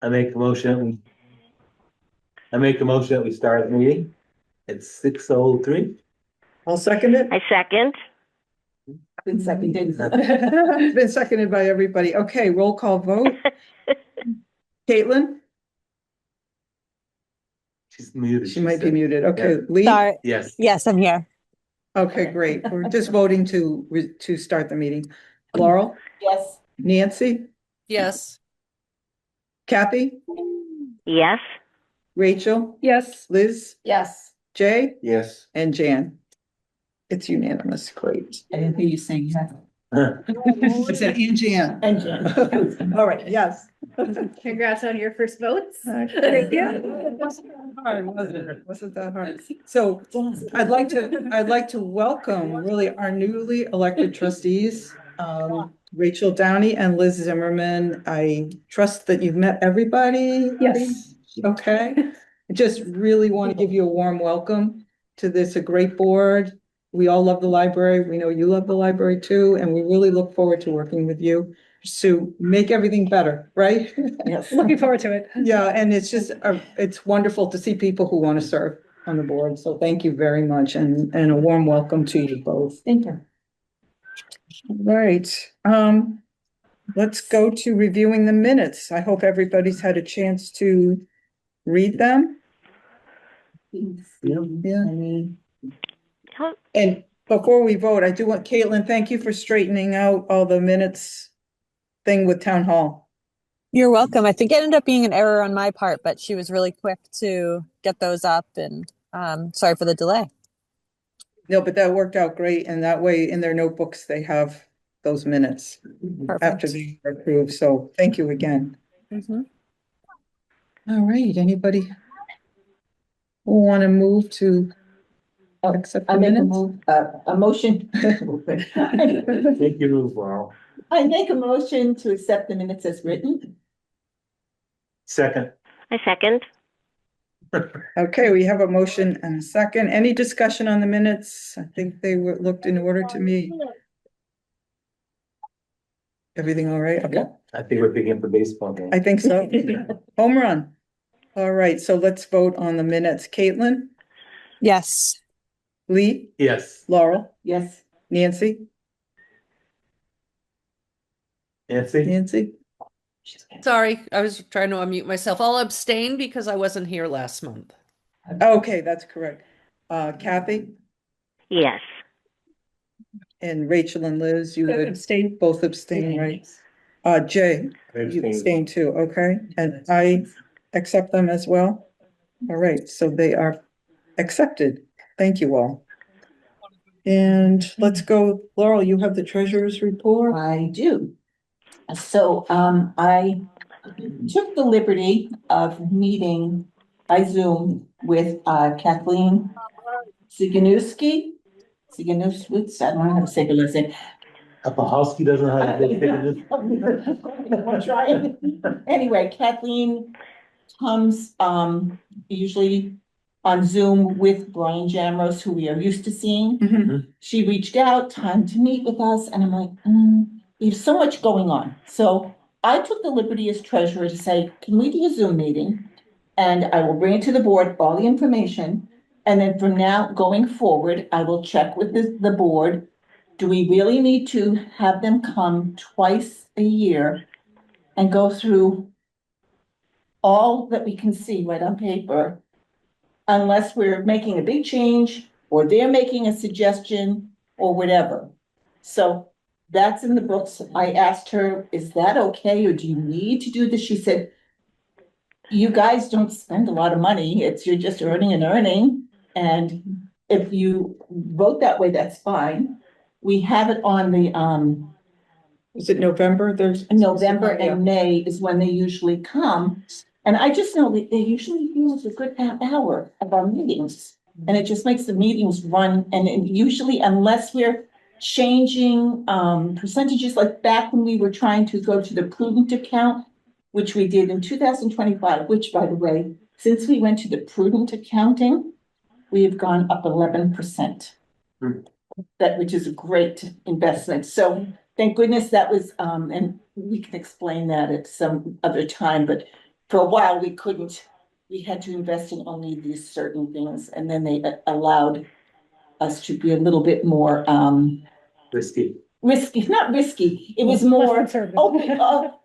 I make a motion, that we start the meeting at 6:03. I'll second it. I second. Been seconded. It's been seconded by everybody. Okay, roll call vote. Caitlin? She's muted. She might be said. muted. Okay, Lee? Sorry. Yes. Yes, I'm here. Okay, great. We're just voting to start the meeting. Laurel? Yes. Nancy? Yes. Kathy? Yes. Rachel? Yes. Liz? Yes. Jay? Yes. And Jan? It's unanimous. Great. I didn't hear you saying yes. I said and Jan. And Jen. All right, yes. Congrats on your first votes. Thank you. Hard, wasn't it? Wasn't that hard? So I'd like to welcome really our newly elected trustees, Rachel Downey and Liz Zimmerman. I trust that you've met everybody. Yes. Okay. I just really want to give you a warm welcome to this, a great board. We all love the library. We know you love the library too, and we really look forward to working with you to make everything better, right? Yes. Looking forward to it. Yeah, and it's just, it's wonderful to see people who want to serve on the board. So thank you very much and a warm welcome to you both. Thank you. Right. Let's go to reviewing the minutes. I hope everybody's had a chance to read them. Yeah. And before we vote, I do want, Caitlin, thank you for straightening out all the minutes thing with town hall. You're welcome. I think it ended up being an error on my part, but she was really quick to get those up, and sorry for the delay. No, but that worked out great. And that way in their notebooks, they have those minutes after Perfect. they are approved. So thank you again. Mhm. All right, anybody who want to move to accept the I make a minutes? move, a motion. Take your move, Laurel. I make a motion to accept the minutes as written. Second. I second. Okay, we have a motion and a second. Any discussion on the minutes? I think they were looked in order to me. Everything all right? Okay, I think we're picking up the baseball game. I think so. Home run. All right, so let's vote on the minutes. Caitlin, Yes. Lee, Yes. Laurel, Yes. Nancy, Nancy? Sorry, I was trying to unmute myself. I'll abstain because I wasn't here last month. Okay, that's correct. Kathy Yes. and Rachel and Liz, you would Abstain. both abstain, right? Jay, you abstain too, okay? And I accept them as well. All right, so they are accepted. Thank you all. And let's go, Laurel, you have the treasurer's report. I do. So, I took the liberty of meeting by Zoom with, Kathleen Siganowski. Siganowski, I don't know how to say her last name. Apahowski doesn't know how to take it. I'm trying. Anyway, Kathleen comes usually on Zoom with Brian Jamrose, who we are used to seeing. Mhm. She reached out, time to meet with us, and I'm like, there's so much going on. So I took the liberty as treasurer to say, can we do a Zoom meeting? And I will bring it to the board, all the information. And then from now going forward, I will check with the board. Do we really need to have them come twice a year and go through all that we can see right on paper? Unless we're making a big change or they're making a suggestion or whatever. So that's in the books. I asked her, is that okay? Or do you need to do this? She said, you guys don't spend a lot of money. You're just earning and earning. And if you vote that way, that's fine. We have it on the, Is it November? There's November and May is when they usually come. And I just know that they usually use a good half hour of our meetings. And it just makes the meetings run. And usually unless we're changing percentages, like back when we were trying to go to the prudent account, which we did in 2025, which by the way, since we went to the prudent accounting, we have gone up 11%. That, which is a great investment. So thank goodness that was, and we can explain that at some other time, but for a while, we had to invest in only these certain things, and then they allowed us to be a little bit more, Risky. risky, not risky, it was more conservative.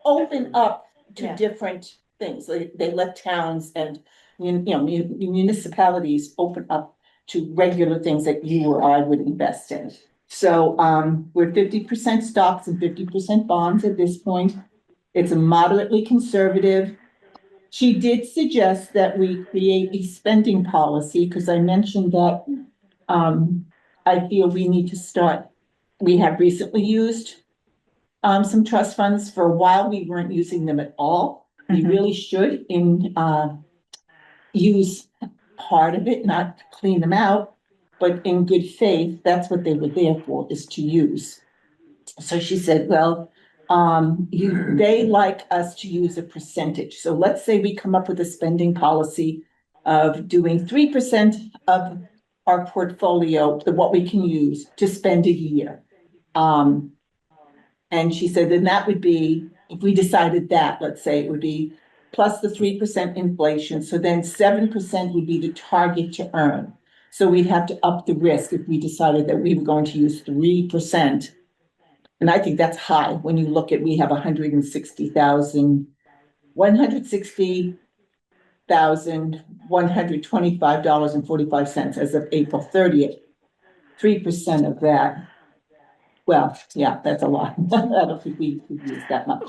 open up to Yeah. different things. They let towns and, municipalities open up to regular things that you or I would invest in. So, we're 50% stocks and 50% bonds at this point. It's moderately conservative. She did suggest that we create a spending policy, because I mentioned that, I feel we need to start. We have recently used some trust funds. For a while, we weren't using them at all. We Mhm. really should use part of it, not clean them out, but in good faith, that's what they were there for, is to use. So she said, well, they like us to use a percentage. So let's say we come up with a spending policy of doing 3% of our portfolio, what we can use to spend a year. And she said, then that would be, if we decided that, let's say it would be plus the 3% inflation. So then 7% would be the target to earn. So we'd have to up the risk if we decided that we were going to use 3%. And I think that's high when you look at, we have $125.45 as of April 30th. 3% of that. Well, yeah, that's a lot. I don't think we could use that much.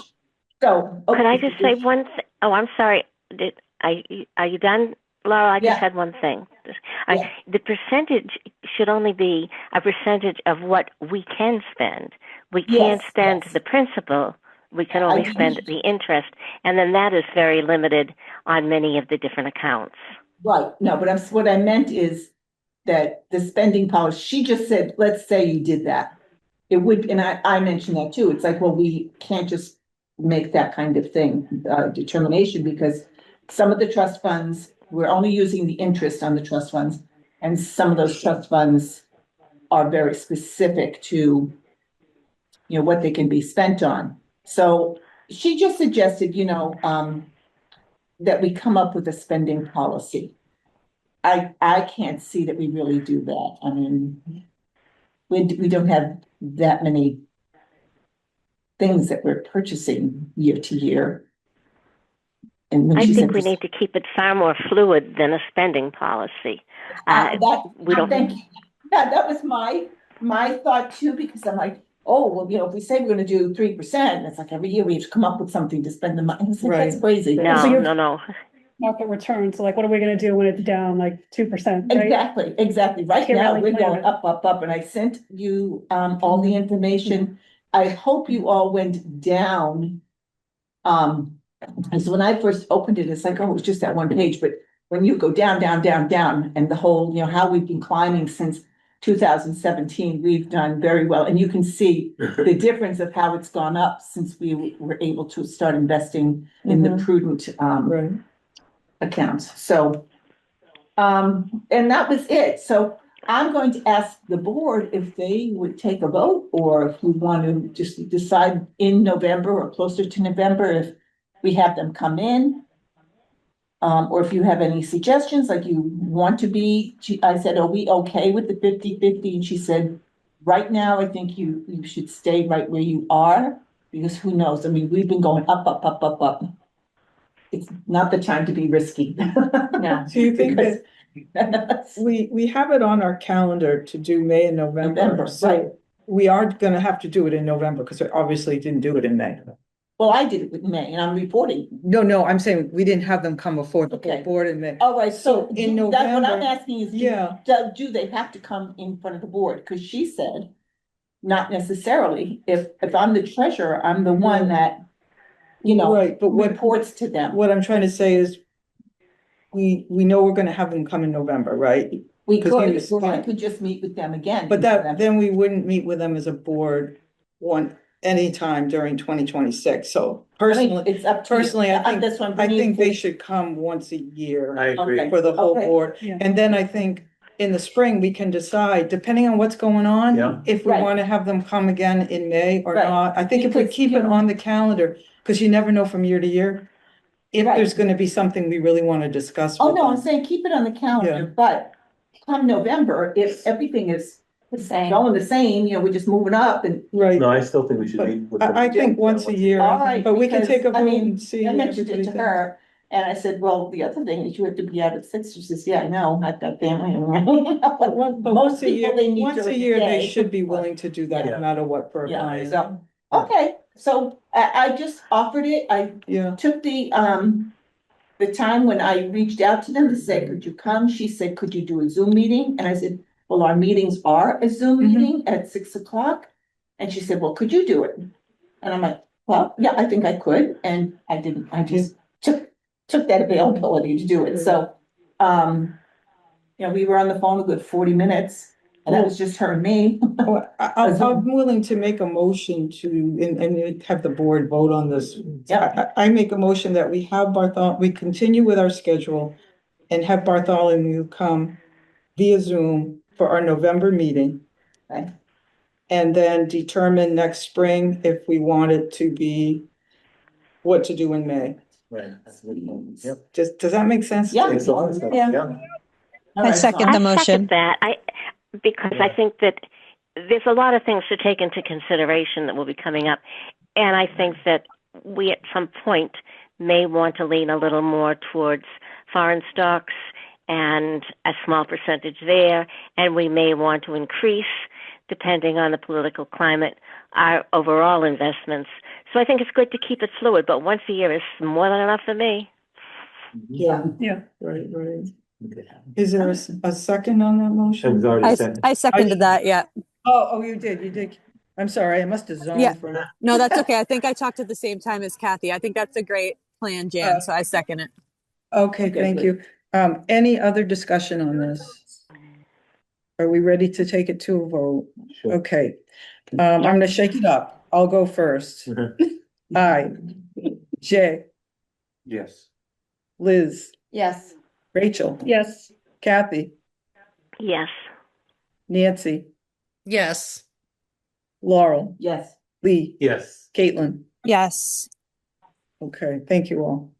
So. Could I just say one thing? Oh, I'm sorry. Are you done, Laura? I just Yeah. had one thing. Yeah. The percentage should only be a percentage of what we can spend. We can't Yes, spend yes. the principal. We can I only believe- spend the interest. And then that is very limited on many of the different accounts. Right, no, but what I meant is that the spending policy, she just said, let's say you did that. It would, and I mentioned that too. It's like, well, we can't just make that kind of thing, determination, because some of the trust funds, we're only using the interest on the trust funds. And some of those trust funds are very specific to, what they can be spent on. So she just suggested, that we come up with a spending policy. I can't see that we really do that. I mean, we don't have that many things that we're purchasing year to year. And when I she think said we this- need to keep it far more fluid than a spending policy. We don't. Thank you. Yeah, that was my thought too, because I'm like, oh, well, if we say we're gonna do 3%, it's like every year we have to come up with something to spend the money. It's like, that's Right. crazy. So No, you're- no. Market returns, so like, what are we gonna do when it's down like 2%, right? Exactly. Right Can't now, really we're plan going it. up, and I sent you all the information. I hope you all went down. And so when I first opened it, it's like, oh, it was just that one page, but when you go down, and the whole, how we've been climbing since 2017, we've done very well. And you can see the difference of how it's gone up since we were able to start investing in the prudent Right. accounts. So, and that was it. So I'm going to ask the board if they would take a vote, or if we want to just decide in November or closer to November, if we have them come in. Or if you have any suggestions, like you want to be, I said, are we okay with the 50-50? And she said, right now, I think you should stay right where you are, because who knows? I mean, we've been going up. It's not the time to be risky. No. Do you think that Because- we have it on our calendar to do May and November? November, right. So we are gonna have to do it in November, because we obviously didn't do it in May. Well, I did it with May, and I'm reporting. No, I'm saying we didn't have them come before the full Okay. board in May. All right, so In what I'm November, asking is, yeah. do they have to come in front of the board? Because she said, not necessarily. If I'm the treasurer, I'm the one that, Right, but reports to them. what I'm trying to say is we know we're gonna have them come in November, right? We 'cause could, you was or I fine. could just meet with them again. But then we wouldn't meet with them as a board anytime during 2026. So I mean, personally, it's up to you. personally, I think- That's what I'm I bringing think they forward. should come once a year I agree. Okay. for the whole Okay. board. Yeah. And then I think in the spring, we can decide, depending on what's going on, Yeah. if we Right. want to have them come again in May or Right. not. I think if we Because, keep it on the calendar, because you never know from year to year. if Right. there's gonna be something we really want to discuss. Oh, with no, I'm them. saying keep it on the Yeah. calendar, but come November, if everything is going the same, we're just moving up and. Right, No, I still think we should but meet with them. I think once a year, All right, but we can take a because, I vote mean, and see. I what mentioned it everybody to thinks. her, and I said, well, the other thing is you have to be out at 6. She says, yeah, I know, I've got family. But Most once a year, people, they meet once a during the year, they day. should be willing to do that Yeah. no matter what for a Yeah, client. so, okay, so I just offered it, I Yeah, took the time when I reached out to them to say, could you come? She said, could you do a Zoom meeting? And I said, well, our meetings are a Zoom Mhm. meeting at 6 o'clock. And she said, well, could you do it? And I'm like, well, yeah, I think I could. And I didn't, I just took that availability to do it. So, we were on the phone a good 40 minutes and that was just her and me. Well, I'm willing to make a motion to, and have the board vote on this. Yeah. I make a motion that we have we continue with our schedule and have Bartholomew come via Zoom for our November meeting. Okay. And then determine next spring if we want it to be what to do in May. Right. That's a good point. Yep. Does that make sense? Yeah. Makes a lot of sense. Yeah. Yeah. All I right, so second the motion. Second that. Because I think that there's a lot of things to take into consideration that will be coming up. And I think that we at some point may want to lean a little more towards foreign stocks and a small percentage there. And we may want to increase, depending on the political climate, our overall investments. So I think it's good to keep it fluid, but once a year is more than enough for me. Yeah. Yeah. Right. Okay. Is there a second on that It motion? was already said. I seconded that. Yeah. Oh, you did. I'm sorry, I must have zoned Yeah. for. No, that's okay. I think I talked at the same time as Kathy. I think that's a great plan, Jan. So I second it. Okay, thank you. Any other discussion on this? Are we ready to take it to a vote? Sure. Okay, I'm gonna shake it up. I'll go first. I, Jay, Yes. Liz, yes. Rachel, Yes. Kathy, Yes. Nancy, Yes. Laurel, Yes. Lee, Yes. Caitlin. Yes. Okay, thank you all.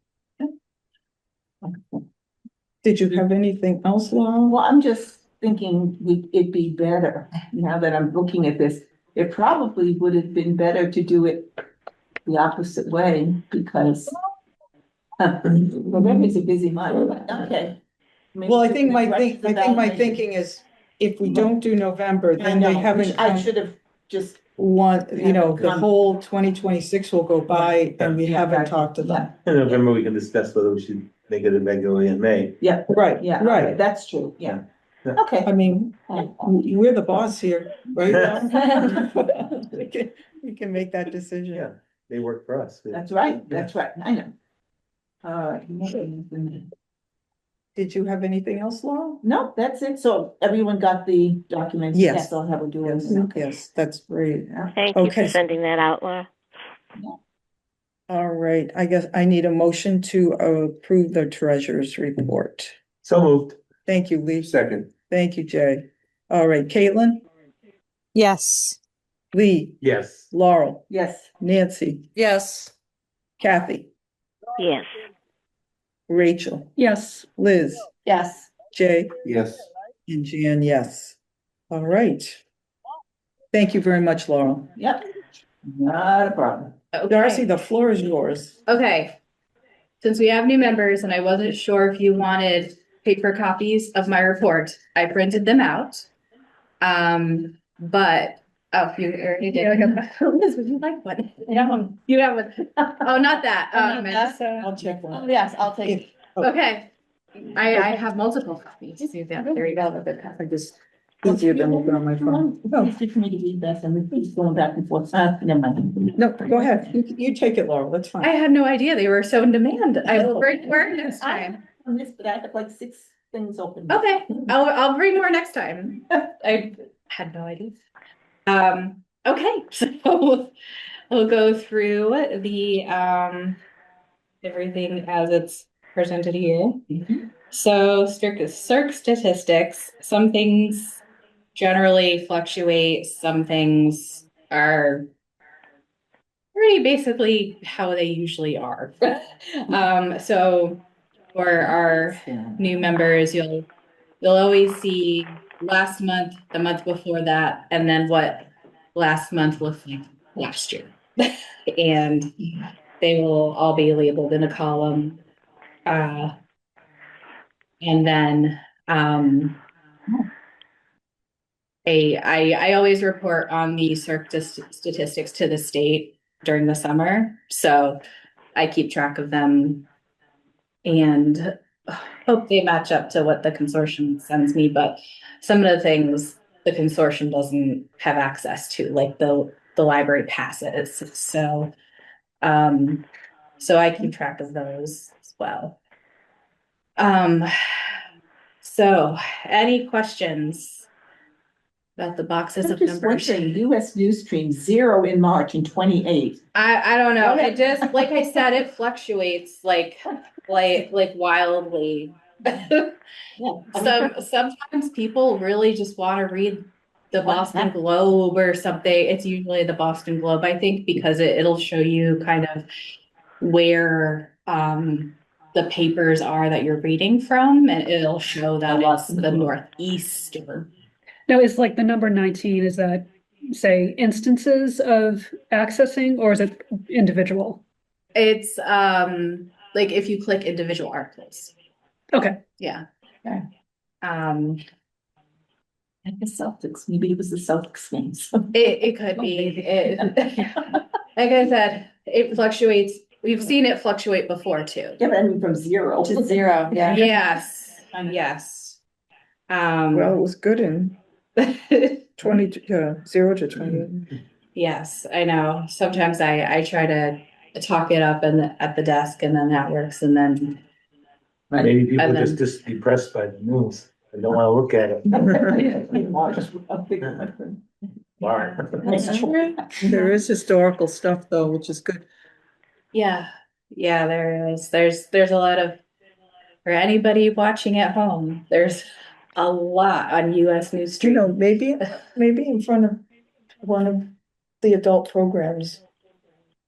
Did you have anything else, Laurel? Well, I'm just thinking it'd be better, now that I'm looking at this, it probably would have been better to do it the opposite way, because November's a busy month, but okay. Maybe Well, I think my the thinking is if we don't do November, I then they know, haven't I come. should have just, The whole 2026 will go by and we Yeah, haven't right. talked to them. In November, we can discuss whether we should make it regularly in May. yeah, Right, yeah, right. okay, that's true, yeah. Yeah. Okay. I mean, we're the boss here, right? We can make that decision. Yeah, they work for us. That's right, I know. All right. Did you have anything else, Laura? No, that's it, so everyone got the documents? Yes. I'll have a do it. Yes, that's great. Thank you Okay. for sending that out, Laura. All right, I guess I need a motion to approve the treasurer's report. So moved. Thank you, Lee. Second. Thank you, Jay. All right, Caitlin, Yes. Lee, Yes. Laurel, Yes. Nancy, Yes. Kathy, Yes. Rachel, Yes. Liz, Yes. Jay, Yes. and Jan, yes. All right. Thank you very much, Laurel. Yep. Not a problem. Darcy, the floor is yours. Okay. Since we have new members and I wasn't sure if you wanted paper copies of my report, I printed them out. But, you already did. Liz, would you like one? Yeah, you have one. Oh, not that. I'll check one. Yes, I'll take it. Okay. I have multiple copies. Yeah, there you go. I just, easier than looking on my phone. No, Easy for me to read that and repeat going back and forth. Never mind. no, go ahead. You take it, Laurel. That's I fine. had no idea they were so in demand. I will bring more next time. On this, but I have like 6 things open. Okay, I'll bring more next time. I had no idea. Okay, so we'll go through the everything as it's presented here. So circ statistics, some things generally fluctuate, some things are pretty basically how they usually are. So for our new members, you'll always see last month, the month before that, and then what last month looked like last year. And they will all be labeled in a column. And then I always report on the CERC statistics to the state during the summer. So I keep track of them and hope they match up to what the consortium sends me. But some of the things the consortium doesn't have access to, like the library passes. So I keep track of those as well. So any questions about the boxes I'm of just numbers? wondering, US News Stream 0 in March and 28. I don't know. What? It just, like I said, it fluctuates like wildly. Sometimes people really just want to read the Boston Globe or something. It's usually the Boston Globe, I think, because it'll show you kind of where the papers are that you're reading from, and it'll show that it's the Northeast or Now, is like the number 19, is that, say, instances of accessing, or is it individual? it's like if you click individual articles. Okay. Yeah. Okay. Like the Celtics, maybe it was the Celtics games. It could be. Like I said, it fluctuates. We've seen it fluctuate before too. Yeah, but I mean from 0 To 0. Yeah. Yes. Yes. Well, it was good in 0 to 20. Yes, I know. Sometimes I try to talk it up and at the desk, and then that works, and then Maybe people And are then- just depressed by the news. They don't wanna look at it. That's true. There is historical stuff though, which is good. yeah, there is. There's a lot of, for anybody watching at home, there's a lot on US News You Street. know, maybe in front of one of the adult programs,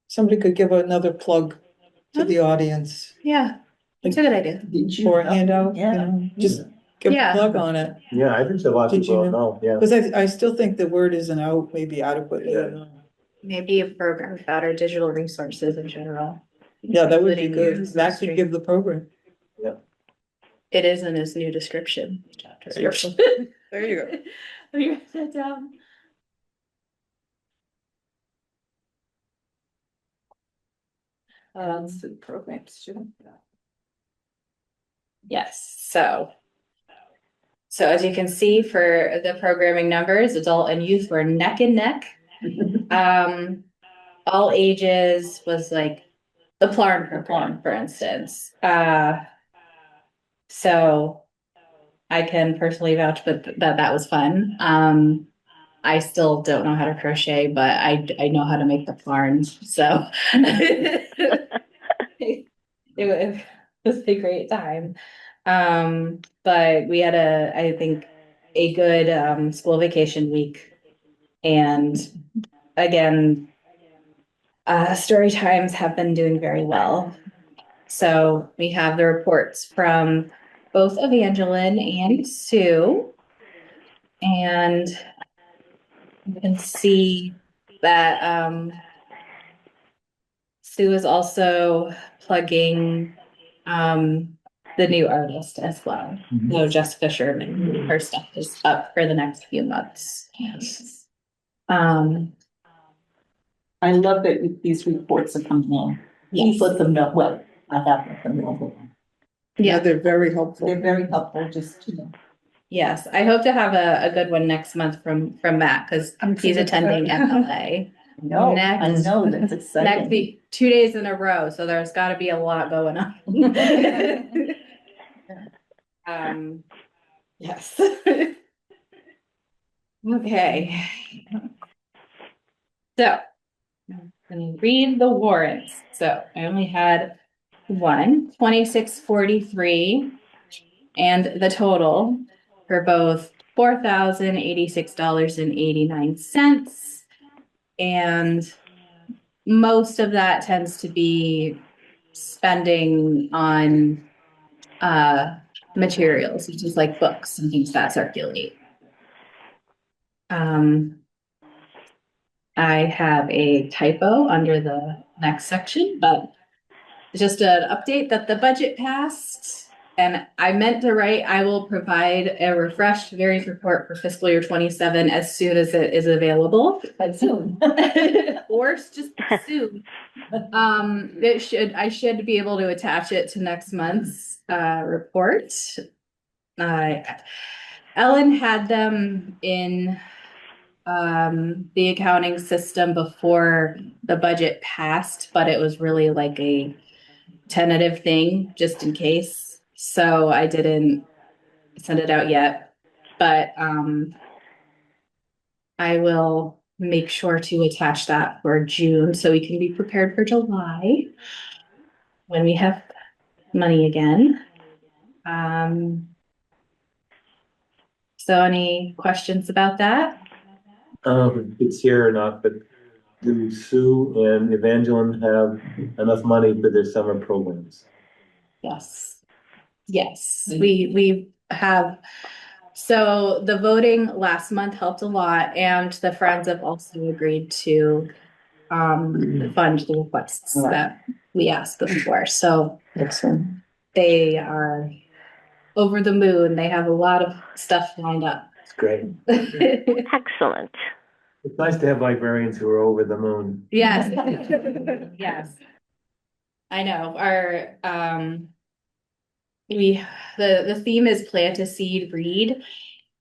somebody could give another plug to the audience Yeah, it's a good idea. or a handout, you Yeah. know, just give a Yeah. plug on it. Yeah, I think so, a lot of Did you people know, yeah. Because I still think the word isn't out maybe adequately. Maybe a program about our digital resources in general. Yeah, that would be Including good. US That News could Street. give the program. It is in his new description. Job description. There you go. Let me write that down. The programs too. Yes, so as you can see, for the programming numbers, adult and youth were neck and neck. All ages was like the Plarn program, for instance. So I can personally vouch that was fun. I still don't know how to crochet, but I know how to make the Plarns, so it was a great time. But we had I think a good school vacation week, and again, story times have been doing very well. So we have the reports from both Evangeline and Sue, and you can see that Sue is also plugging the new artist as well. So Jessica Sherman, her stuff is up for the next few months. Yes. I love that these reports are coming in. Please let them know, well, I have let them know. Yeah, they're very helpful. They're very helpful, just, you know. Yes, I hope to have a good one next month from Matt, because he's attending FLA. No, I Next- know, that's Next exciting. week, 2 days in a row, so there's got to be a lot going on. Yes. Okay. So, I'm gonna read the warrants. So I only had one, 2643, and the total for both $4,086.89 and most of that tends to be spending on materials, which is like books and things that circulate. I have a typo under the next section, but just an update that the budget passed. And I meant to write, I will provide a refreshed variance report for fiscal year 27 as soon as it is available. But soon. Or just soon. I should be able to attach it to next month's report. Ellen had them in the accounting system before the budget passed, but it was really like a tentative thing just in case. So I didn't send it out yet, but I will make sure to attach that for June so we can be prepared for July when we have money again. So any questions about that? If it's here or not, but do Sue and Evangeline have enough money for their summer programs? Yes. Yes, we have. So the voting last month helped a lot, and the Friends have also agreed to fund the requests that we asked them for. So Excellent. they are over the moon. They have a lot of stuff lined up. It's great. Excellent. It's nice to have librarians who are over the moon. Yes. Yes. I know. Our the theme is plant a seed, read,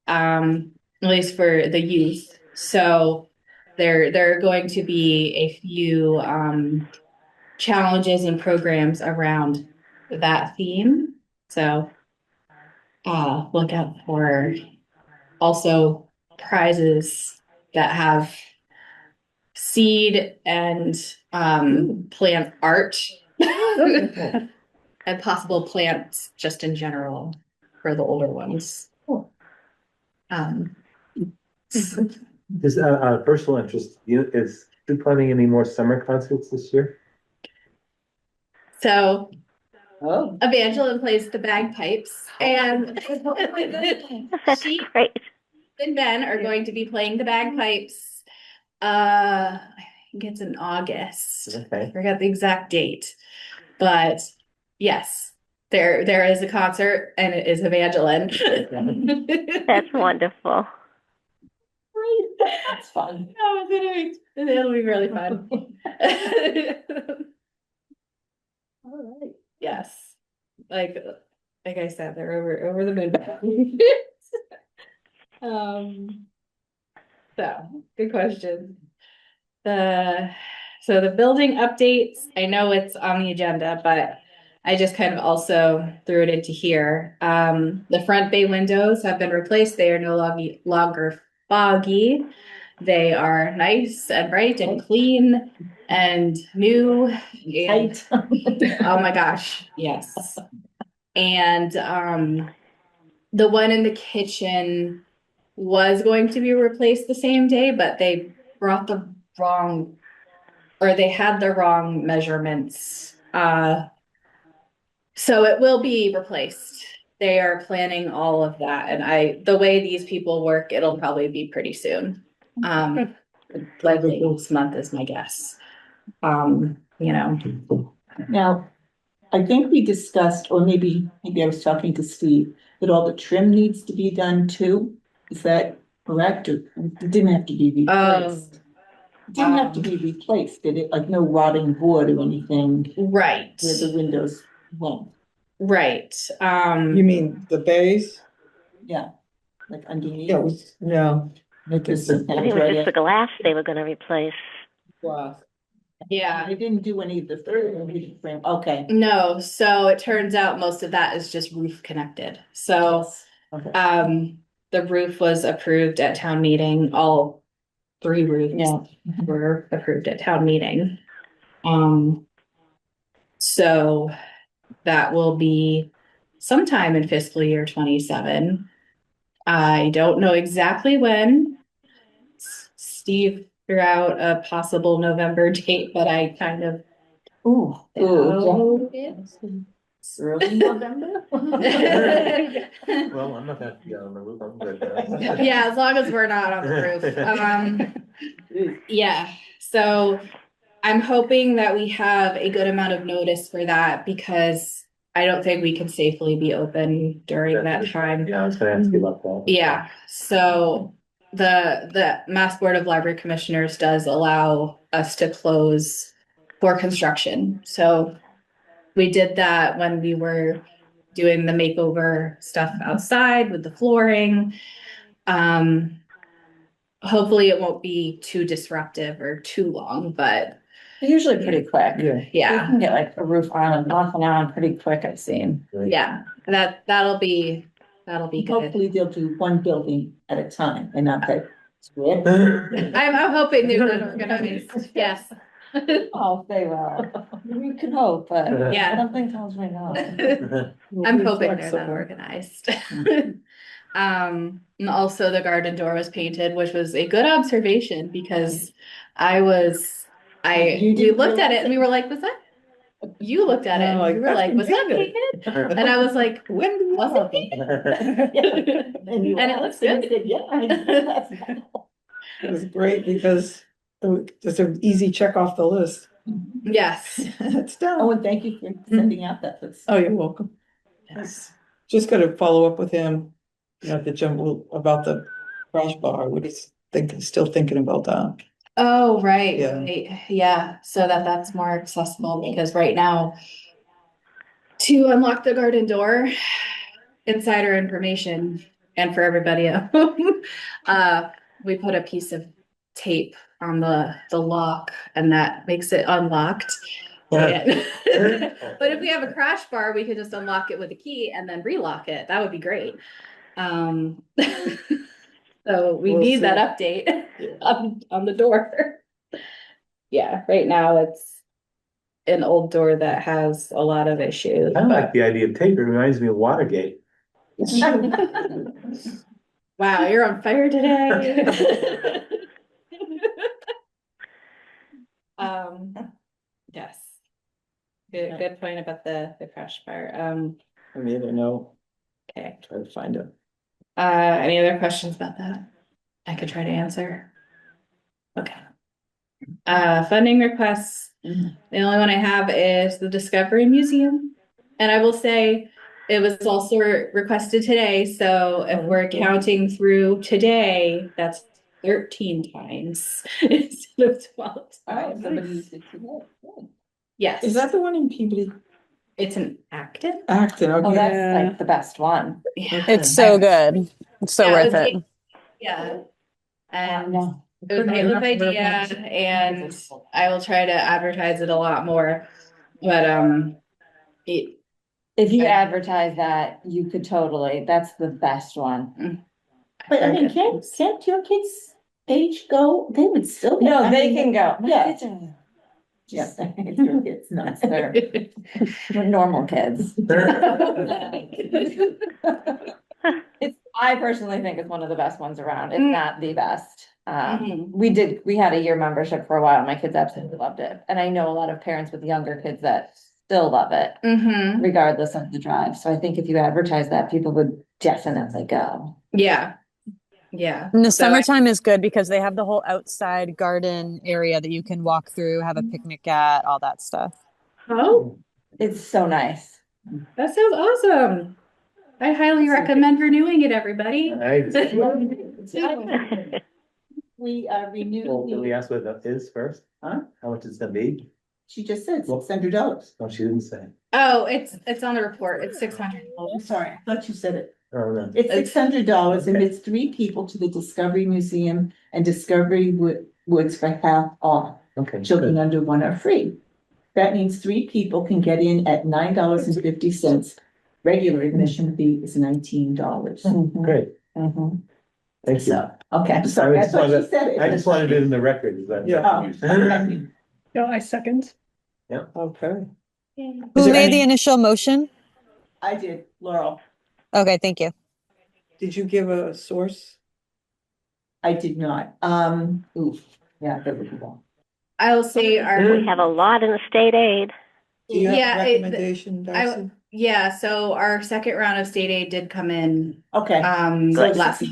at least for the youth. So there are going to be a few challenges and programs around that theme. So look out for also prizes that have seed and plant art and possible plants just in general for the older ones. Just personal interest, is Sue planning any more summer concerts this year? So Oh. Evangeline plays the bagpipes, and That's she great. and Ben are going to be playing the bagpipes. I think it's in August. Okay. I forgot the exact date, but yes, there is a concert, and it is Evangeline. That's wonderful. That's fun. Oh, it'll be really fun. All right. Yes, like I said, they're over the moon. So good question. So the building updates, I know it's on the agenda, but I just kind of also threw it into here. The front bay windows have been replaced. They are no longer foggy. They are nice and bright and clean and new. And, Tight. oh my gosh, yes. And the one in the kitchen was going to be replaced the same day, but they brought the wrong, or they had the wrong measurements. So it will be replaced. They are planning all of that. And the way these people work, it'll probably be pretty soon. Likely this month is my guess. Now, I think we discussed, or maybe I was talking to Steve, that all the trim needs to be done too. Is that correct? Or it didn't have to be replaced? It didn't have to be replaced, did it? Like no rotting wood or anything Right. where the windows went? Right. You mean the bays? Yeah, like underneath. Yeah, no. Like this I think it was just the glass they were going to replace. Wow. Yeah. They didn't do any of the third frame. Okay. No, so it turns out most of that is just roof connected. So Yes. Okay. the roof was approved at town meeting. All 3 roofs were approved at town meeting. So that will be sometime in fiscal year 27. I don't know exactly when. Steve figure out a possible November date, but I kind of Ooh, doubt it. early November. Well, I'm not gonna be on the roof, I'm good. Yeah, as long as we're not on the roof. Yeah, so I'm hoping that we have a good amount of notice for that because I don't think we can safely be open during that time. Yeah, I was gonna ask you about that. Yeah, so the Mass Board of Library Commissioners does allow us to close for construction. So we did that when we were doing the makeover stuff outside with the flooring. Hopefully it won't be too disruptive or too long, but They're usually pretty quick. You yeah, can get like a roof on and off and on pretty quick, I've seen. yeah, that'll be good. Hopefully they'll do one building at a time and not that. I'm hoping they're not organized. Yes. Oh, they will. We can hope, but Yeah. something tells me no. I'm hoping they're that organized. And also the garden door was painted, which was a good observation because we looked at it and we were like, was that? You looked at it and we were like, was that painted? And I was like, when was it painted? And it looks good. Yeah. It was great because it's an easy check off the list. Yes. It's Oh, done. and thank you for sending out that list. Oh, you're welcome. Yes. Just gotta follow up with him, the jumble about the crash bar, what he's still thinking about that. Oh, right, Yeah. right. Yeah, so that's more accessible because right now to unlock the garden door, insider information, and for everybody at home, we put a piece of tape on the lock and that makes it unlocked. And- but if we have a crash bar, we could just unlock it with a key and then relock it. That would be great. So we We'll need see. that update on the door. Yeah, right now it's an old door that has a lot of issues. I like the idea of tape, it reminds me of Watergate. Wow, you're on fire today. Yes. Good point about the crash bar. I mean, I know, Okay. try to find it. Any other questions about that? I could try to answer. Okay. Funding requests. The only one I have is the Discovery Museum. And I will say it was also requested today, so if we're counting through today, that's 13 times instead of 12 times. Yes. Is that the one in Peabody? It's an Acton? Acton, Oh, okay. that's like the best one. Yeah. It's so good. It's so Yeah, worth it. Yeah. And No. it was my own idea and I will try to advertise it a lot more. But If you advertise that, you could totally, that's the best one. But I mean, can't your kids' age go? They would still. No, they can go. Yeah. Yes, your kids, not they're normal kids. It's, I personally think it's one of the best ones around, if not the best. We had a year membership for a while. My kids absolutely loved it. And I know a lot of parents with younger kids that still love it, regardless of the drive. So I think if you advertise that, people would definitely go. Yeah. Yeah. And the So summertime is good because they have the whole outside garden area that you can walk through, have a picnic at, all that stuff. Oh, It's so nice. that sounds awesome. I highly recommend renewing it, everybody. We renewed. Well, can we ask what that is first? Huh? How much it's gonna be? She just said $600. No, she didn't say. Oh, it's on the report. It's $600. I'm sorry, I thought you said it. Oh, no. It's $600 and it's 3 people to the Discovery Museum and Discovery Woods for half off. Okay. Children good. under 1 are free. That means 3 people can get in at $9.50. Regular admission fee is $19. Great, thank you. So, okay, sorry, I thought you said it. I just wanted it in the record. Is that? Yeah. Oh, okay. No, I second. Okay. Who there made any- the initial motion? I did, Laurel. Okay, thank you. Did you give a source? I did not. Yeah, that would be well. I'll say We have a lot in the state aid. Do you have Yeah, a recommendation, Darcy? Yeah, so our second round of state aid did come in. Okay. So Good. last.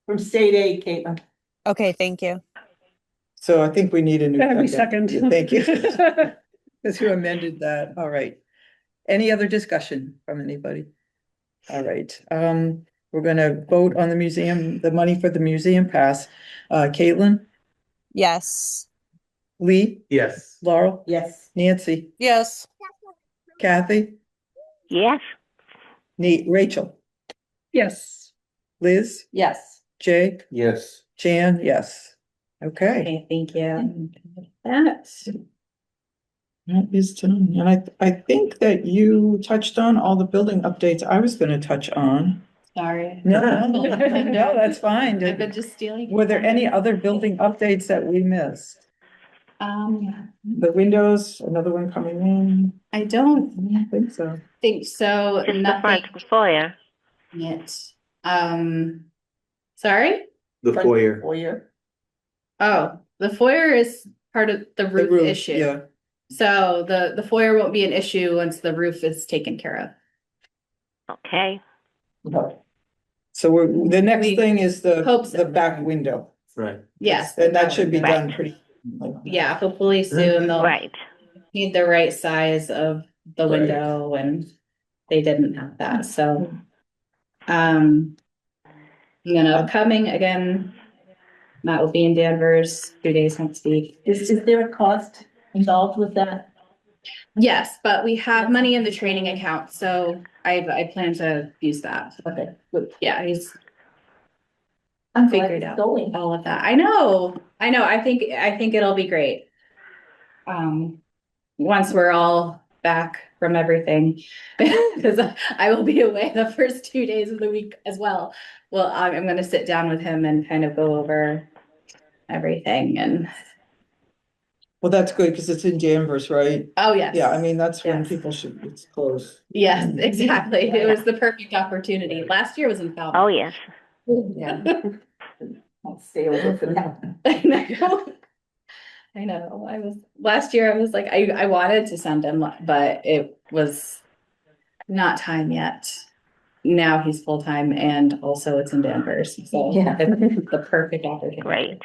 From state aid, Caitlin. Okay, thank you. So I think we need a new. That'd be second. Yeah, thank you. Because who amended that? All right. Any other discussion from anybody? All right, we're gonna vote on the money for the museum pass. Caitlin, Yes. Lee, Yes. Laurel, Yes. Nancy, Yes. Kathy, Yes. Rachel, Yes. Liz, Yes. Jay, Yes. Jan, yes. Okay, Okay, thank you. That. that is done. And I think that you touched on all the building updates I was gonna touch on. Sorry. No, no, that's fine. I've been just stealing. Were there any other building updates that we missed? The windows, another one coming in? I don't I don't think so. think so. Just the Nothing front foyer. yet. Sorry? The foyer. Foyer. Oh, the foyer is part of the The roof issue. Yeah, So the foyer won't be an issue once the roof is taken care of. Okay. so the next We thing is hope so. the back window. Right. Yes. And that should be Right. done pretty. Yeah, hopefully soon they'll Right. need the right size of the Right. window, and they didn't have that, so. Upcoming again, Matt will be in Danvers 2 days next week. Is there a cost involved with that? Yes, but we have money in the training account, so I plan to use that. Okay, good. Yeah, he's I'm glad figured it's out going. all of that. I know. I think it'll be great. Once we're all back from everything, because I will be away the first 2 days of the week as well. Well, I'm gonna sit down with him and kind of go over everything and, Well, that's good because it's in Danvers, right? oh, yes. Yeah, I mean, that's when Yes. people should, it's close. Yes, exactly. It was the perfect opportunity. Last year was in Falmouth. Oh, yes. Yeah. I'll stay over for that. I know. I know. Last year I was like, I wanted to send him, but it was not time yet. Now he's full-time and also it's in Danvers, so Yeah. it's the perfect opportunity. Great.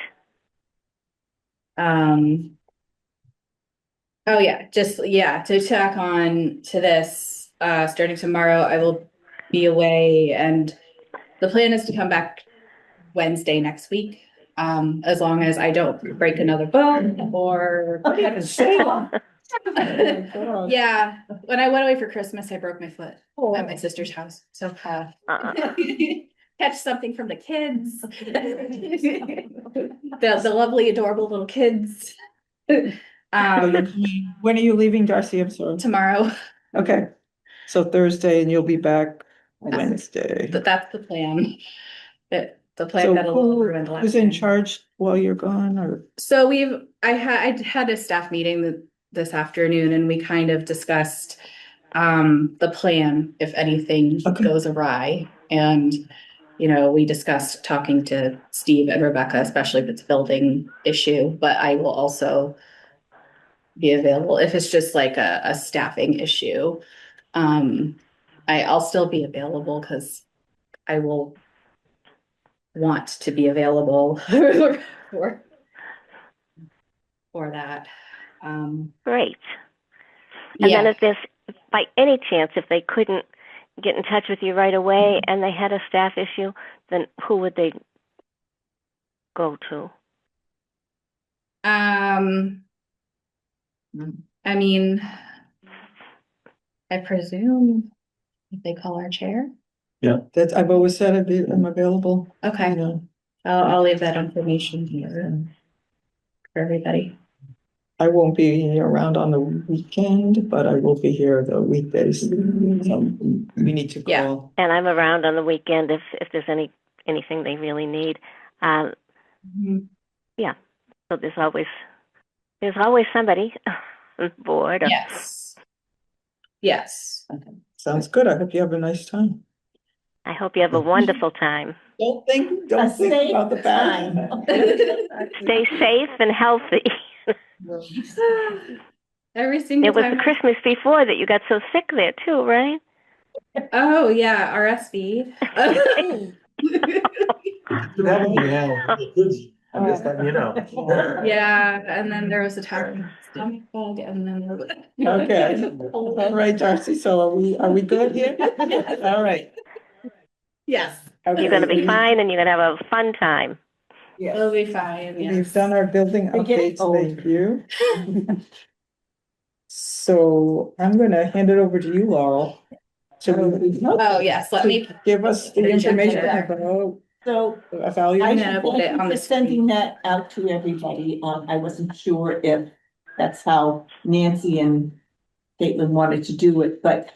Oh yeah, to tack on to this, starting tomorrow, I will be away, and the plan is to come back Wednesday next week. As long as I don't break another bone or. For heaven's sake. Yeah, when I went away for Christmas, I broke my foot at my sister's house, so catch something from the kids. The lovely, adorable little kids. When are you leaving, Darcy? I'm sorry. Tomorrow. Okay, so Thursday and you'll be back Wednesday. That's the plan. The plan So got a little ruined last who's in time. charge while you're gone, or? So I had a staff meeting this afternoon, and we kind of discussed the plan if anything Okay. goes awry. And, we discussed talking to Steve and Rebecca, especially if it's a building issue, but I will also be available if it's just like a staffing issue. I'll still be available because I will want to be available for that. Great. And Yeah. then if there's, by any chance, if they couldn't get in touch with you right away and they had a staff issue, then who would they go to? I mean, I presume if they call our chair. That's, I've always said I'm available. Okay, You know, I'll leave that information here for everybody. I won't be around on the weekend, but I will be here the weekdays. So we need to Yeah. call. And I'm around on the weekend if there's anything they really need. Yeah. So there's always somebody on board. Yes. Sounds good. I hope you have a nice time. I hope you have a wonderful time. Don't think about the time. Stay safe and healthy. Every single It was time. the Christmas before that you got so sick there too, right? Oh yeah, RSV. That would be hell. I'm just letting you know. Yeah, and then there was a stomach bug, and then there was. Okay, all right, Darcy, so are we good here? All right. Yes. You're going to be fine, and you're going to have a fun time. Yes. It'll be fine. We've Yes. done our building We're getting updates, thank you. So I'm gonna hand it over to you, Laurel. Oh yes, let me. Give us the information Agenda. about So I evaluation. gonna put thank it you on for the sending that out to everybody. I wasn't sure if that's how Nancy and Caitlin wanted to do it, but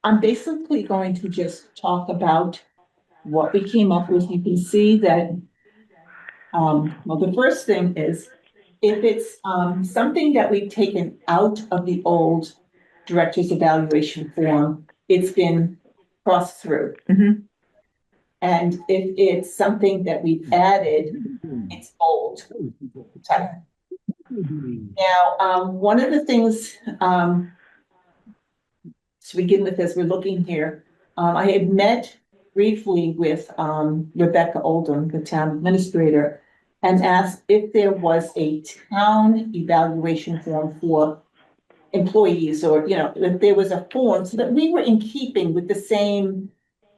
I'm basically going to just talk about what we came up with. You can see that, well, the first thing is if it's, something that we've taken out of the old director's evaluation form, it's been crossed through. Mhm. And if it's something that we've added, it's old. Now, one of the things, to begin with, as we're looking here, I had met briefly with, Rebecca Oldham, the town administrator, and asked if there was a town evaluation form for employees, or, you know, if there was a form so that we were in keeping with the same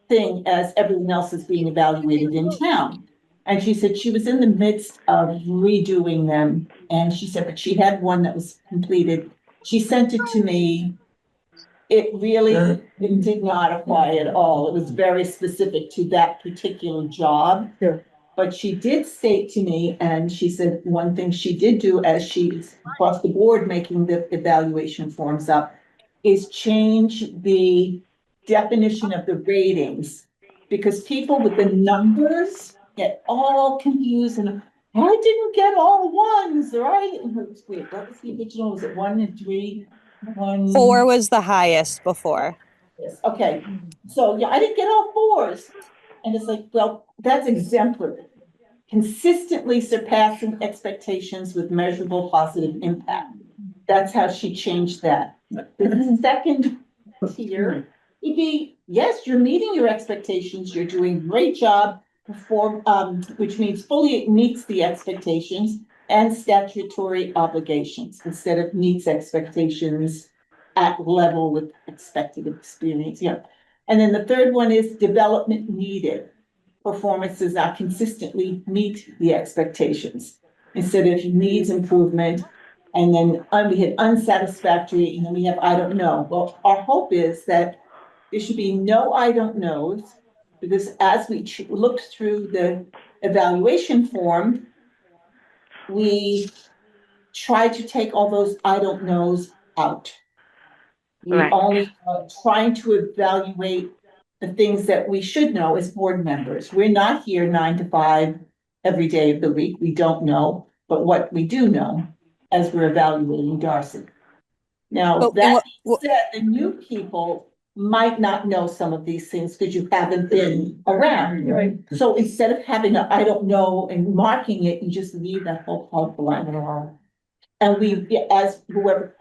thing as everyone else is being evaluated in town. And she said she was in the midst of redoing them. And she said that she had one that was completed. She sent it to me. It did not apply at all. It was very specific to that particular job. Yeah. But she did state to me, and she said one thing she did do as she's across the board making the evaluation forms up is change the definition of the ratings. Because people with the numbers get all confused and I didn't get all ones, right? Wait, what was the original? Was it 1 and 3? 4 was the highest before. Yes, okay, so yeah, I didn't get all 4s. And it's like, well, that's exemplary. Consistently surpassing expectations with measurable positive impact. That's how she changed that. The second tier would be, yes, you're meeting your expectations, you're doing a great job, which means fully meets the expectations and statutory obligations instead of meets expectations at level with expected experience. Yeah. And then the third one is development needed. Performances that consistently meet the expectations instead of needs improvement. And then we had unsatisfactory, and then we have I don't know. Well, our hope is that there should be no I don't knows, because as we looked through the evaluation form, we tried to take all those I don't knows out. We Right. only trying to evaluate the things that we should know as board members. We're not here 9 to 5 every day of the week. We don't know, but what we do know as we're evaluating Darcy. Now, But that being said, the new people might not know some of these things because you haven't been around. Right. So instead of having a I don't know and marking it, you just leave that whole part blank. And we, as whoever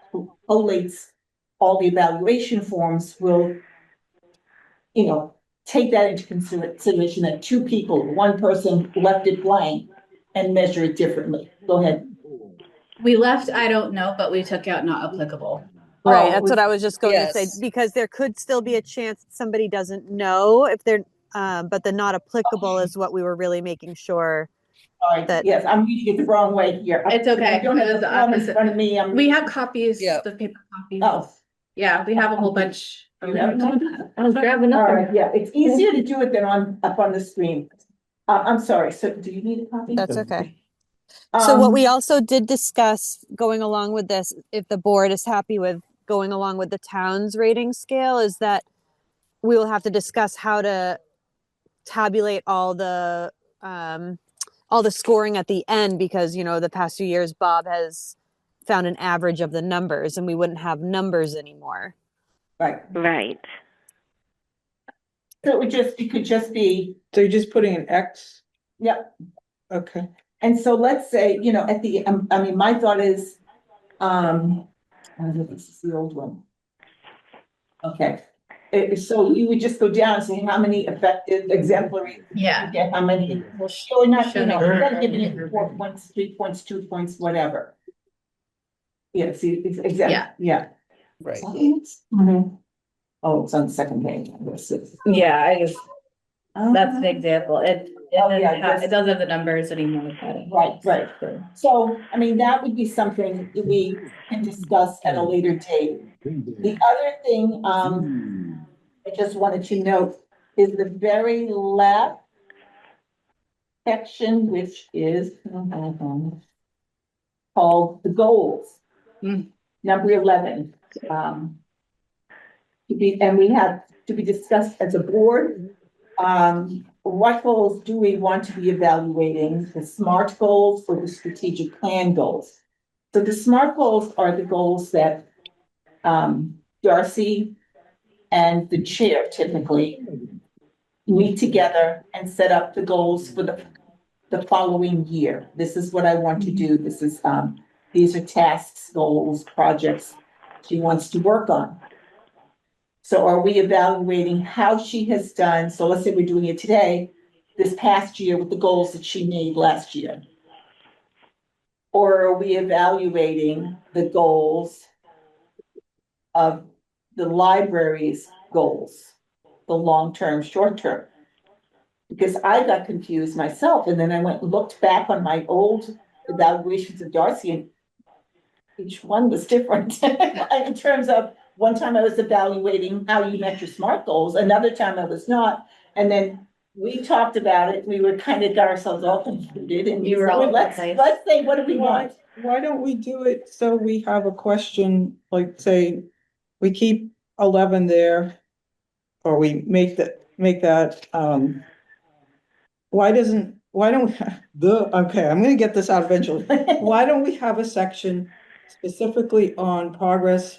collates all the evaluation forms will, you know, take that into consideration that 2 people, 1 person left it blank and measure it differently. Go ahead. We left, I don't know, but we took out not applicable. Right, Oh, that's what I was just going to say, yes. because there could still be a chance somebody doesn't know if they're, but the not applicable is what we were really making sure. All right, that- yes, I'm reading it the wrong way here. It's okay. I don't have the form in front of me. We have copies, Yeah. the paper copies. Oh. Yeah, we have a whole bunch. You have I was grabbing up. All right, yeah, it's easier to do it than up on the screen. I'm sorry, so do you need a copy? That's okay. So what we Um, also did discuss going along with this, if the board is happy with going along with the town's rating scale, is that we will have to discuss how to tabulate all the scoring at the end, because, you know, the past few years, Bob has found an average of the numbers and we wouldn't have numbers anymore. Right. Right. So it could just be, So you're just putting an X? yep. Okay. And so let's say, you know, at the, I mean, my thought is, this is the old one. Okay, so you would just go down and say how many effective exemplary. Yeah. You get how many, We'll or not, you know, show instead of you. giving it 4 points, 3 points, 2 points, whatever. Yeah, see, it's Yeah. exact, yeah. Right. Mhm. Oh, it's on the second page. This is- Yeah, I just, that's an Okay. example. Oh, yeah, It doesn't have the numbers anymore. But Right. So, I mean, that would be something that we can discuss at a later date. The other thing, I just wanted to note is the very last section, which is called the goals. Mm. Number 11. And we have to be discussed as a board. What goals do we want to be evaluating? The SMART goals or the strategic plan goals? So the SMART goals are the goals that Darcy and the chair typically meet together and set up the goals for the following year. This is what I want to do. This is, these are tasks, goals, projects she wants to work on. So are we evaluating how she has done? So let's say we're doing it today, this past year with the goals that she made last year. Or are we evaluating the goals of the library's goals, the long-term, short-term? Because I got confused myself, and then I went and looked back on my old evaluations of Darcy, and each one was different in terms of one time I was evaluating how you met your SMART goals, another time I was not. And then we talked about it, we were kind of got ourselves all confused, and You were all over the let's place. say, what do we want? Why don't we do it so we have a question, like say, we keep 11 there, or we make that, why don't, okay, I'm gonna get this out eventually. Why don't we have a section specifically on progress?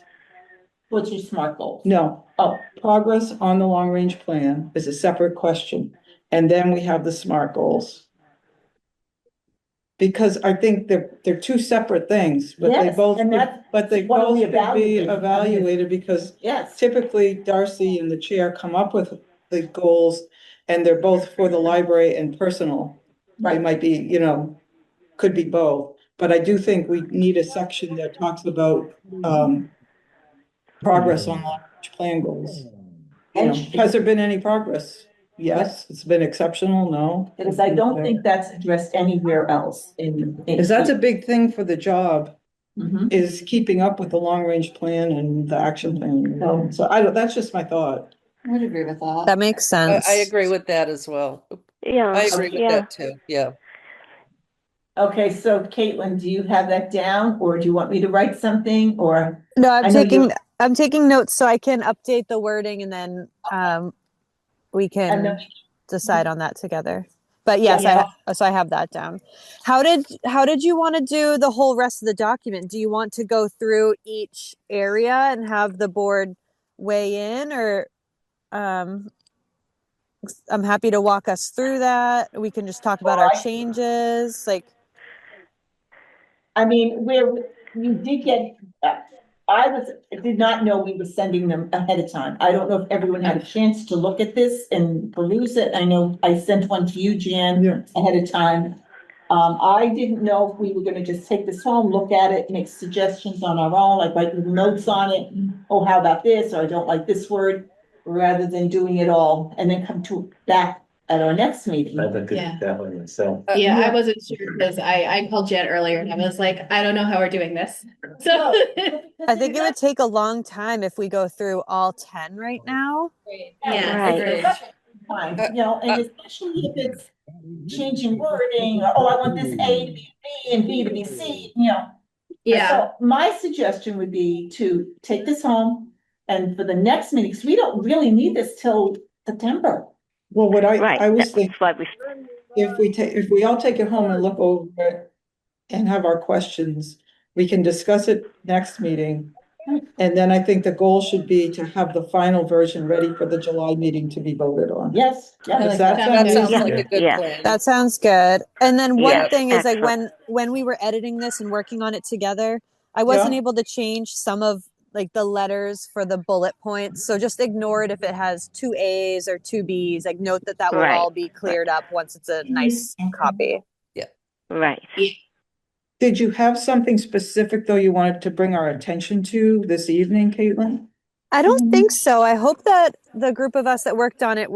What's your SMART goals? No, Oh, progress on the long-range plan is a separate question, and then we have the SMART goals. Because I think they're two separate things, but they Yes, both, and that's but they what both we could be evaluate. evaluated, because yes, typically Darcy and the chair come up with the goals, and they're both for the library and personal. They right. might be, you know, could be both, but I do think we need a section that talks about progress on long-range plan goals. You know, has there been any progress? Yes, it's been exceptional, no? Because I don't think that's addressed anywhere else in. Because that's a big thing for the job, Mhm. is keeping up with the long-range plan and the action plan. So I don't, that's just my thought. I would agree with that. That makes sense. I agree with that as well. Yeah. I agree with yeah. that too. Yeah. Okay, so Caitlin, do you have that down, or do you want me to write something, or? No, I know you- I'm taking notes so I can update the wording, and then we And then- can decide on that together. But yes, Yeah. so I have that down. How did you want to do the whole rest of the document? Do you want to go through each area and have the board weigh in, or I'm happy to walk us through that. We can just talk about our changes. Like, I mean, you did get, I did not know we were sending them ahead of time. I don't know if everyone had a chance to look at this and peruse it. I know I sent one to you, Jan, Yeah. ahead of time. I didn't know if we were gonna just take this home, look at it, make suggestions on our own, like write little notes on it. Oh, how about this? Or I don't like this word, rather than doing it all and then come to back at our next meeting. I think Yeah. that one myself. Yeah, I wasn't sure because I called Jan earlier and I was like, I don't know how we're doing this. So I think it would take a long time if we go through all 10 right now. yeah, Right. agreed. Fine, you know, and especially if it's changing wording, or, oh, I want this A to be B and B to be C, you know. Yeah, So my suggestion would be to take this home, and for the next meeting, because we don't really need this till September. Well, what Right. I was That's thinking, why we. if we all take it home and look over it and have our questions, we can discuss it next meeting And then I think the goal should be to have the final version ready for the July meeting to be voted on. Yes. Does that That sound sounds reasonable? like a good Yeah. plan. That sounds good. And then one Yes, thing is like excellent. when we were editing this and working on it together, I wasn't Yeah. able to change some of like the letters for the bullet points. So just ignore it if it has two A's or two B's. Like note that that will Right. all be cleared up once it's a nice copy. Right. Did you have something specific, though, you wanted to bring our attention to this evening, Caitlin? I don't think so. I hope that the group of us that worked on it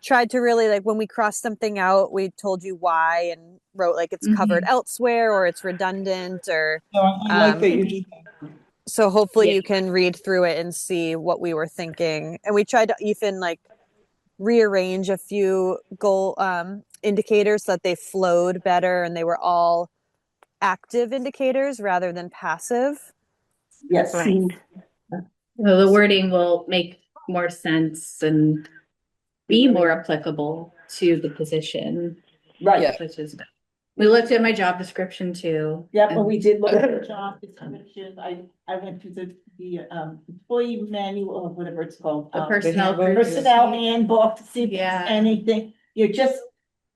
tried to really like when we crossed something out, we told you why and wrote like it's covered elsewhere or it's redundant or No, I like that you did that. so hopefully Yeah. you can read through it and see what we were thinking. And we tried to even like rearrange a few goal indicators so that they flowed better and they were all active indicators rather than passive. Yes. Right. So the wording will make more sense and be more applicable to the position, Right. Yeah. which is, we looked at my job description too. Yeah, but and- we did look at the job description. I went through the employee manual or whatever it's called. The personnel. handbook. Personnel handbook, to see if there's Yeah. anything, you're just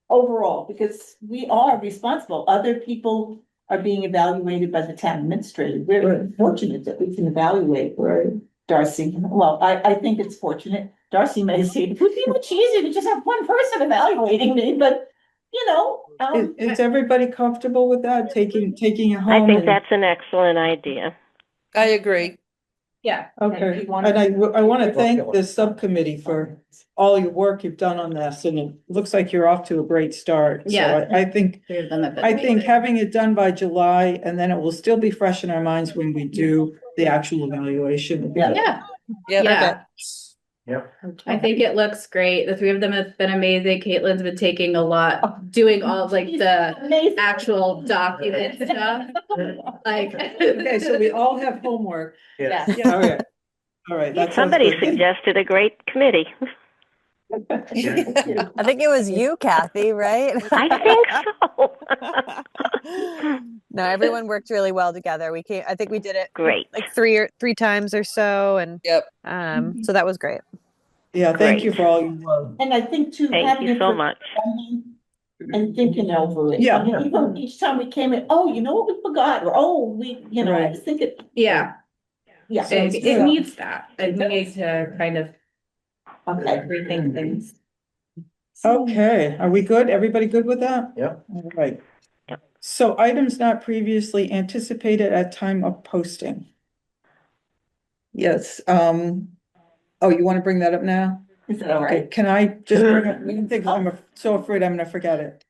overall, because we are responsible. Other people are being evaluated by the town administrator. We're Right. fortunate that we can evaluate. Darcy, well, I think it's fortunate. Darcy may say it would be much easier to just have one person evaluating me, but you know. Is everybody comfortable with that, taking it home? I think and- that's an excellent idea. I agree. Yeah. Okay, If you want- and I want to thank the subcommittee for all your work you've done on this, and it looks like you're off to a great start. So Yeah. I think Three of them have been I think amazing. having it done by July, and then it will still be fresh in our minds when we do the actual evaluation. Yeah. Yeah, Yep. yeah. Yep. I think it looks great. The three of them have been amazing. Caitlin's been taking a lot, doing all like the Amazing. actual document stuff. Like. Okay, so we all have homework. Yeah. Yeah, okay. All right, that sounds Somebody good. suggested a great committee. I think it was you, Kathy, right? I think so. No, everyone worked really well together. I think we did it Great. like three times or so. And Yep. so that was great. Yeah, thank you Great. for all your work. And I think too, Thank having you it so for much. funding and thinking over it. Yeah. I mean, even each time we came in, oh, you know what we forgot, or oh, we, I Right. was thinking. Yeah, Yeah. Sounds it good. needs that. It needs to kind of Okay. rethink things. Okay, are we good? Everybody good with that? Yep. All right. Yep. So items not previously anticipated at time of posting. Yes, oh, you want to bring that up now? Is that all Okay, right? can I just bring up, one thing? I'm so afraid I'm gonna forget it.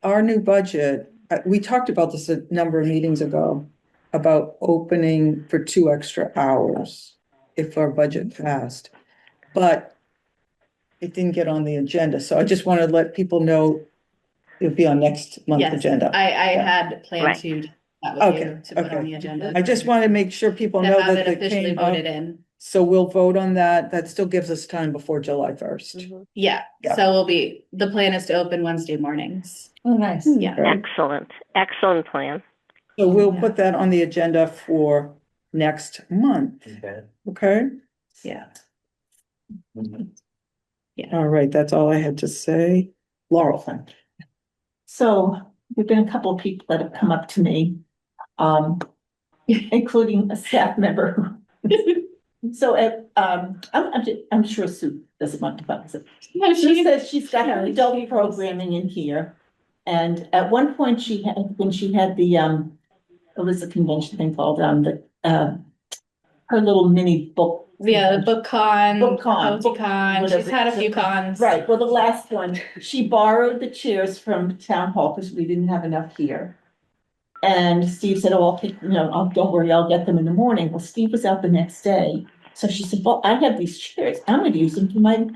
Our new budget, we talked about this a number of meetings ago, about opening for 2 extra hours if our budget passed. But it didn't get on the agenda, so I just wanted to let people know it'll be on next month's Yes, agenda. I Yeah. had planned Right. to, that with Okay, you, to put on okay. the agenda. I just want to make sure people To know have that it it officially came up, voted in. so we'll vote on that. That still gives us time before July 1st. Yeah, Yeah. so the plan is to open Wednesday mornings. Oh, nice. Yeah. Right. Excellent. Excellent plan. So we'll put that on the agenda for next month, Okay. okay? Yeah. All right, that's all I had to say. Laurel. So there've been a couple of people that have come up to me, including a staff member. So, I'm sure Sue doesn't want to talk. So she says she's got her adult programming in here. And at one point when she had the, it was a convention thing called, her little mini book. Yeah, the book con, BookCon, con, she's whatever. had a few cons. Right, well, the last one, she borrowed the chairs from town hall because we didn't have enough here. And Steve said, oh, don't worry, I'll get them in the morning. Well, Steve was out the next day. So she said, well, I have these chairs. I'm gonna use them for my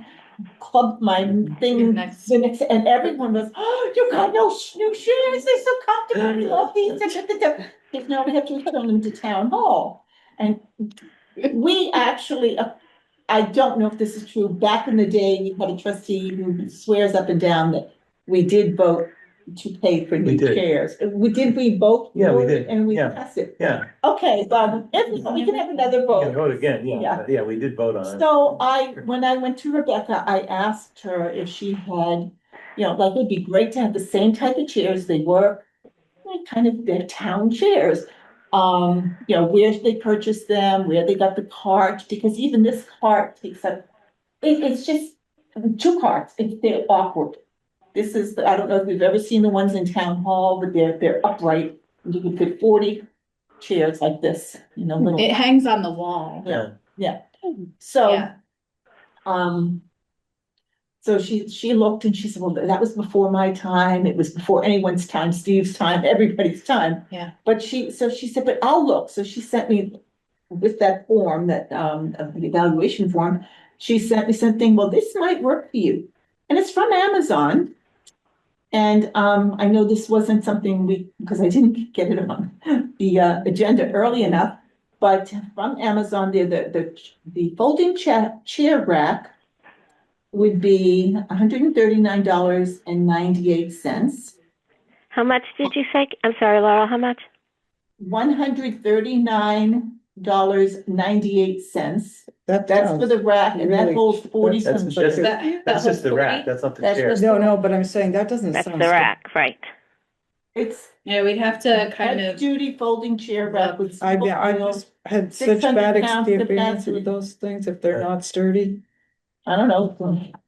club, my thing. Next. And everyone was, oh, you got no new chairs. They're so comfortable. We love these. Because now we have to return them to town hall. And we actually, I don't know if this is true. Back in the day, we had a trustee who swears up and down that we did vote to pay for We new did. chairs. Did we vote? Yeah, we for it did. And we Yeah. passed it. Yeah, Okay, if we can have another we vote. can vote again, Yeah. yeah, we did vote on it. So when I went to Rebecca, I asked her if she had, like, it'd be great to have the same type of chairs. They were like kind of their town chairs. Where they purchased them, where they got the cart, because even this cart takes up, it's just 2 carts. They're awkward. This is, I don't know if you've ever seen the ones in town hall, but they're upright. You can fit 40 chairs like this, little. It hangs on the wall. Yeah, So, Yeah. So she looked and she said, well, that was before my time. It was before anyone's time, Steve's time, everybody's time. Yeah. But she said, but I'll look. So she sent me with that form, the evaluation form. She sent me something, well, this might work for you. And it's from Amazon. And I know this wasn't something because I didn't get it on the agenda early enough, but from Amazon, the folding chair rack would be $139.98. How much did you say? I'm sorry, Laurel, how much? $139.98. That's for the rack, and that really- holds 40. that's just, that's just the rack, that's not the That's chair. just- No, but I'm saying that doesn't That's sound. the rack, right. It's Yeah, we'd have to kind heavy of, duty folding chair rack with. I just had such 600 bad pounds experience capacity. with those things if they're not sturdy. I don't know.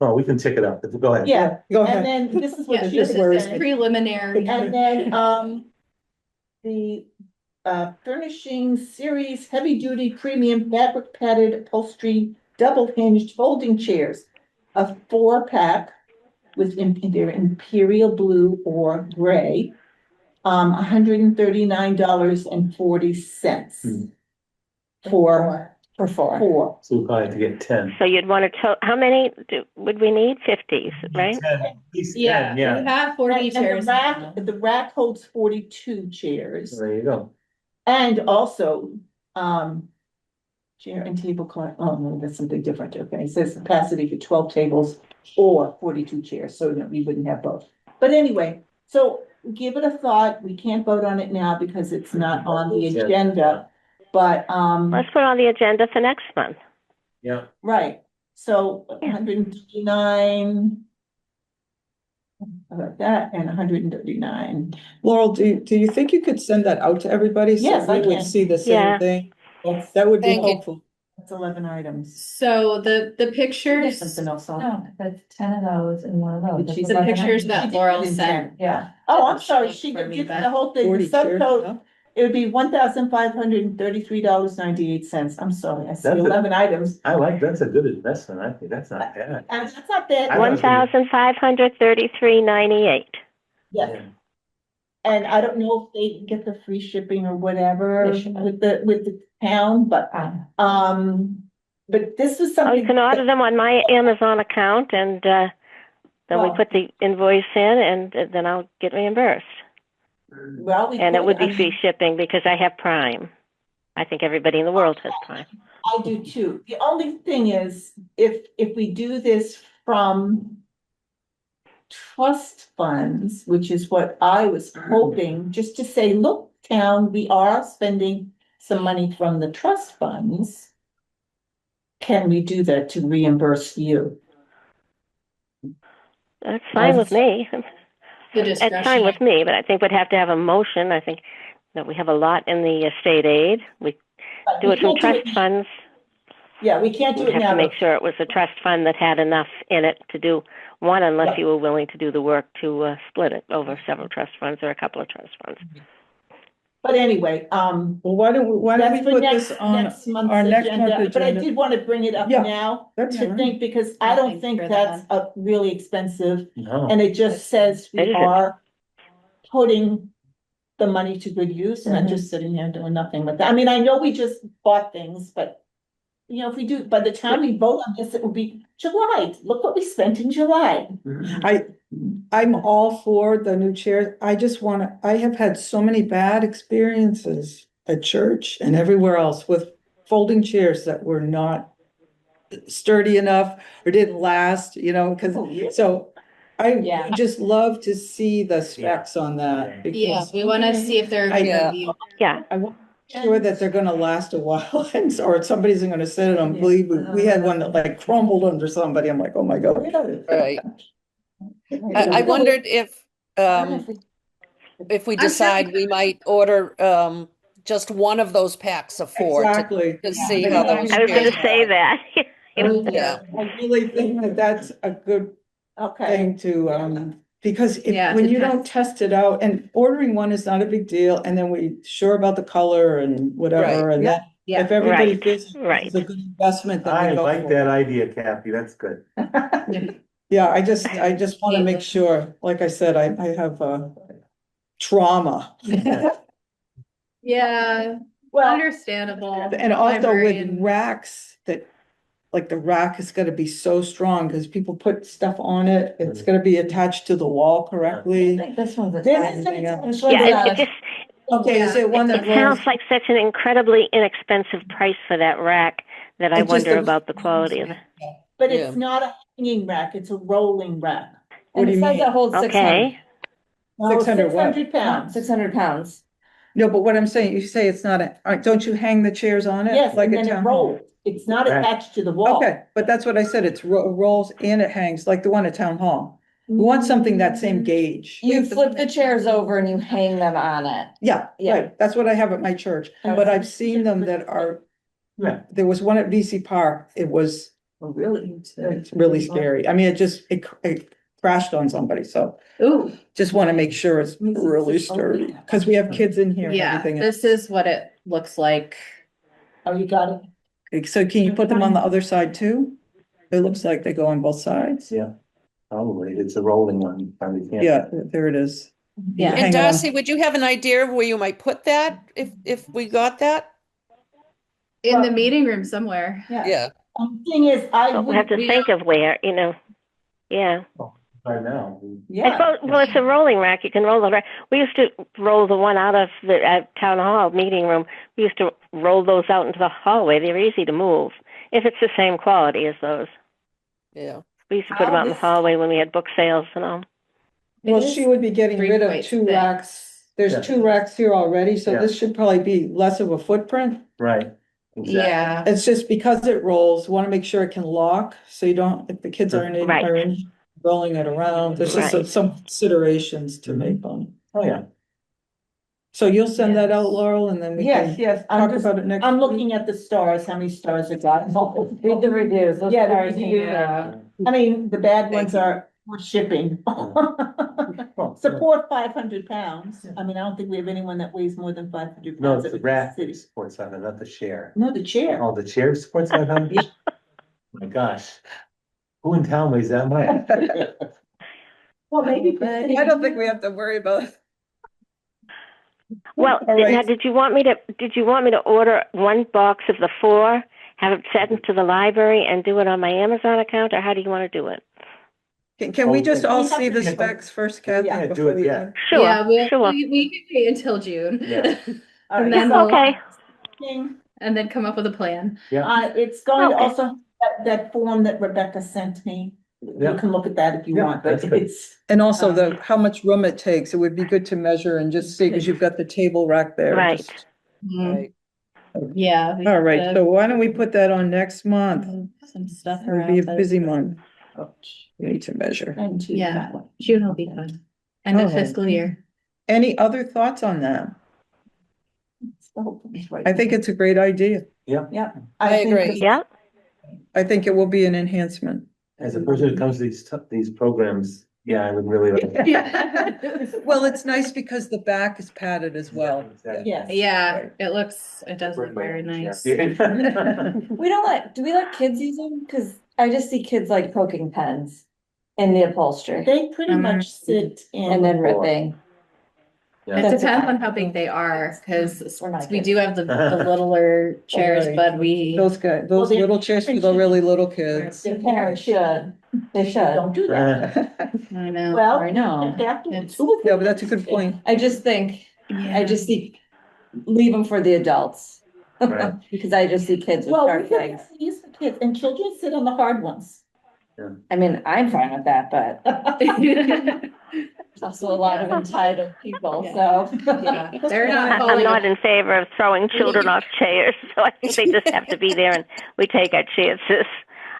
Oh, we can check it out, go ahead. Yeah, Go and ahead. then this is what yeah, she this is said. preliminary. And then, the furnishing series heavy duty premium fabric padded upholstery double hinged folding chairs. A 4-pack with their imperial blue or gray. $139.40. For 4. So we'll probably have to get 10. So you'd want to, how many would we need? 50s, right? 10, at least 10, Yeah, we yeah, have 40 And chairs. the rack holds 42 chairs. there you go. And also, chair and table oh no, that's something different, okay, it says capacity for 12 tables or 42 chairs, so no, we wouldn't have both. But anyway, so give it a thought, we can't vote on it now because it's not on the agenda, but, Let's put it on the agenda for next month. Yeah, right, so 139. About that, and 139. Laurel, do you think you could send that out to everybody? Yes, So I we would can. see the Yeah. same thing? That's, That would be Thank you. helpful. that's 11 items. So the pictures, Something else on. No, that's 10 of those and one of those. She's the pictures She that did Laurel it in sent. 10, Yeah. Oh, I'm sorry, she For me, did Beth. the whole thing, the 40 chairs, subtotal, no? it would be $1,533.98. I'm sorry, I see That's it. 11 items. that's a good investment, I think, that's not bad. And that's not bad. I was gonna- $1,533.98. Yeah, and I don't know if they get the free shipping or whatever They should. with the town, but this was Oh, something. you can order them on my Amazon account and then we Well- put the invoice in and then I'll get reimbursed. Well, we And it could- would I be mean, free shipping because I have Prime. I think everybody in the world has Prime. I do too. The only thing is, if we do this from trust funds, which is what I was hoping, just to say, look, town, we are spending some money from the trust funds. Can we do that to reimburse you? That's fine with me. The It's fine discretion. with me, but I think we'd have to have a motion. I think that we have a lot in the state aid. We But do we it from can't do trust funds. Yeah, we can't do We'd it have now. to make sure it was a trust fund that had enough in it to do one, unless Right. you were willing to do the work to split it over several trust funds or a couple of trust funds. But anyway, Well, why don't we that's for put next, this on next month's our next month's agenda, but I agenda? did want to bring it up Yeah, now. That's To fine. think, because I don't think for that's a really expensive, No, and it just says It we isn't. are putting the money to good use, and Mm-hmm. not just sitting here doing nothing with that. I mean, I know we just bought things, but if we do, by the time we vote on this, it will be July. Look what we spent in July. I'm all for the new chairs. I just I have had so many bad experiences at church and everywhere else with folding chairs that were not sturdy enough or didn't last, Oh, yeah. so I Yeah. just love to see the specs on that. Yeah, because we want to see if they're I- gonna be. Yeah, I want to be sure that they're gonna last a while, and or somebody's gonna sit in them. Believe me, we had one that like crumbled under somebody. I'm like, oh my God. Right. I wondered if we I'm sure decide we might order, just one of those packs of four Exactly. to see Yeah. how those. I was going to chairs say are. that. Yeah. I really think that that's a good Okay. thing to, because Yeah, when to you don't test it out, and ordering one is not a big deal, and then we sure about the color and whatever, Right. and that, Yeah. if everybody Right, feels right. it's a good investment, then I we go like for that it. idea, Kathy, that's good. Yeah, I just want to make sure, like I said, I have trauma. Yeah, Well, understandable. And also with Librarian. racks that, like the rack is gonna be so strong, because people put stuff on it, it's gonna be attached to the wall I correctly. think this one's a There tiny is thing. this Yeah, it just, Okay, is it one it that sounds rolls? like such an incredibly inexpensive price for that rack that I It just- wonder about the quality of it. but Yeah. it's not a hanging rack, it's a rolling rack. What And do it you says mean? it holds 600, Okay, No, 600 what? 600 pounds. 600 pounds. No, but what I'm saying, you say it's not don't you hang the chairs on it? Yes, Like and a then it town hall? rolls. It's not Right. attached to the wall. Okay, but that's what I said, it's rolls and it hangs, like the one at town hall. We want something that same gauge. You flip the chairs over and you hang them on it. Yeah, Yeah. right, that's what I have at my church, but I've seen them that are, Yeah. there was one at VC Park, it was Really? it's really scary. I mean, it crashed on somebody, so Ooh, just want to make sure it's really sturdy, because we have kids in here and yeah, everything. this is what it looks like. Oh, you got it? So can you put them on the other side too? It looks like they go on both sides. Yeah, probably, it's a rolling one, you probably can't. Yeah, there it is. Yeah. Hang And it on. Darcy, would you have an idea of where you might put that if we got that? In the meeting room somewhere. Yeah. Thing is, I so we have would, to think of where, yeah. Right now. I yeah, suppose, well, it's a rolling rack. You can roll the rack. We used to roll the one out of the town hall meeting room. We used to roll those out into the hallway. They're easy to move if it's the same quality as those. Yeah. We used to put them out in the hallway when we had book sales and all. Well, she would be getting rid of 3 two foot thick. racks. There's Yeah. 2 racks here already, so Yeah. this should probably be less of a footprint. Right. Exactly. Yeah, It's just because it rolls, want to make sure it can lock, so you don't, if the kids aren't in, Right. are in, rolling it around, there's just Right. some considerations to make on it. Oh, yeah. So you'll send that out, Laurel, and then we yes, can yes, talk about it next I'm week? looking at the stars, how many stars it got. Read the reviews. Those Yeah, the cars reviews. are- I mean, the bad ones are for shipping. Well, Support 500 pounds. I mean, I don't think we have anyone that weighs more than 500 No, pounds. it's the at rack city. that supports that, not the chair. No, the chair. Oh, the chair supports 500? My gosh. Who in town weighs that much? Well, maybe. I don't think we have to worry about it. Well, All right. now, did you want me to order one box of the 4, have it sent to the library and do it on my Amazon account, or how do you want to do it? Can we just all We have see to- the specs first, Kathy? Yeah, do before it, we- yeah. Sure, yeah, sure. we can wait until June. Yeah. All right, then Yeah, we'll- okay. And then come up with a plan. Yeah. It's going to Okay. also, that form that Rebecca sent me, you Yeah. can look at that if you Yeah, want, but that's good. it's. And also how much room it takes, it would be good to measure and just see, because you've got the table rack there. Right. just- Right. Yeah. we All have right, to so why don't we put that on next month? move some stuff It'll around. be a but- busy month. We need to measure. And to Yeah. that one. June will be fun. End of Okay. fiscal year. Any other thoughts on that? I think it's a great idea. Yeah. I think agree. that- Yeah, I think it will be an enhancement. As a person who comes to these programs, yeah, I would really like. Well, it's nice because the back is padded as well. Yes. Yeah, it does look very nice. We don't do we let kids use them? Cause I just see kids like poking pens in the upholstery They pretty much sit in. and then ripping. Yeah. It That's depends okay. on how big they are, because We're not we kids. do have the littler chairs, Right. but we. Those guys, Well, those they're- little chairs for the really little kids. Their Parents should. They should. Don't do that. I know. Well. I know. they have to- It's- two of Yeah, them- but that's a good point. I just think, I just see, leave them for the adults. Right. Because I just see kids with Well, sharp we can legs. use the kids, and children sit on the hard ones. I mean, I'm fine with that, but there's also a lot of entitled people, so. Yeah, they're not I'm following. not in favor of throwing children off chairs, so I think they just have to be there and we take our chances.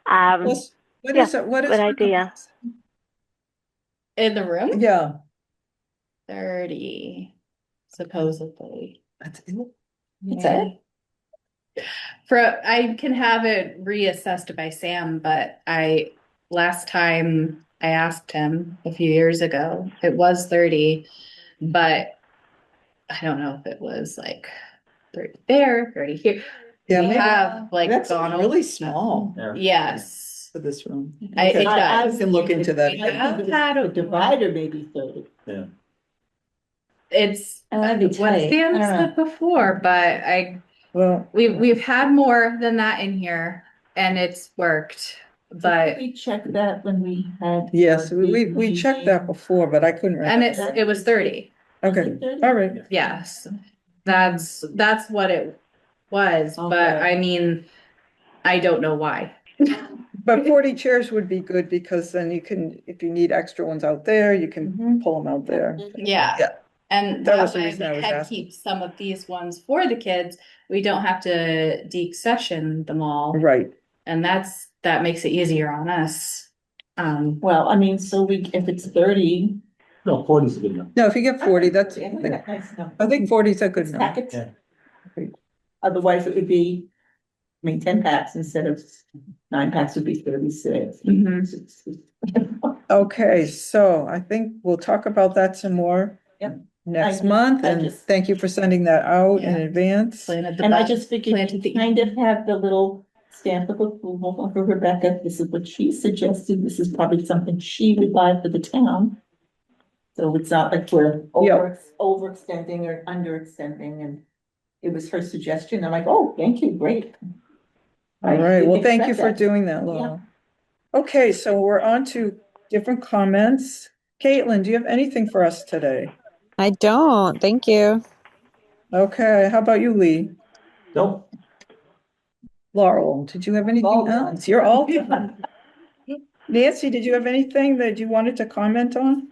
What Yeah, is it? What is good her idea. capacity? In the room? Yeah. 30, supposedly. That's it. That's it. I can have it reassessed by Sam, but last time I asked him a few years ago, it was 30, but I don't know if it was like 30 there, 30 here. Yeah, We maybe- have like That's gone really over- small Yes. for this room. I- Okay. it does. We can look into that. We have had The divider maybe 30. it's That'd be what tight. Sam I don't know. said before, but Well, we've had more than that in here and it's worked, but We checked that when we had. yes, we checked that before, but I couldn't. and it was 30. Okay, all right. Yes. That's what it was, but Okay. I mean, I don't know why. But 40 chairs would be good because then you can, if you need extra ones out there, you can pull them out there. Yeah. Yeah. And That that was the way we reason I was can asking. keep some of these ones for the kids. We don't have to de-session them all. Right. And that makes it easier on us. Well, I mean, so if it's 30. No, 40 is good enough. No, if you get 40, that's, Nice, no. I think 40 is a good It's number. packets. Yeah. Otherwise, it would be, 10 packs instead of 9 packs would be 36. Okay, so I think we'll talk about that some more. Yep. Next I- month, I and just- thank you for sending that out in Yeah. advance. Planted the And I bud, just figured planted the- you kind of have the little stamp of approval for Rebecca. This is what she suggested. This is probably something she would buy for the town. So it's not like we're overextending or underextending, and it was her suggestion. I'm like, oh, thank you, great. All I right, well, didn't thank you expect for that. doing that, Laura. Okay, so we're on to different comments. Caitlin, do you have anything for us today? I don't. Thank you. Okay, how about you, Lee? Nope. Laurel, did you have anything All else? You're all done. Nancy, did you have anything that you wanted to comment on?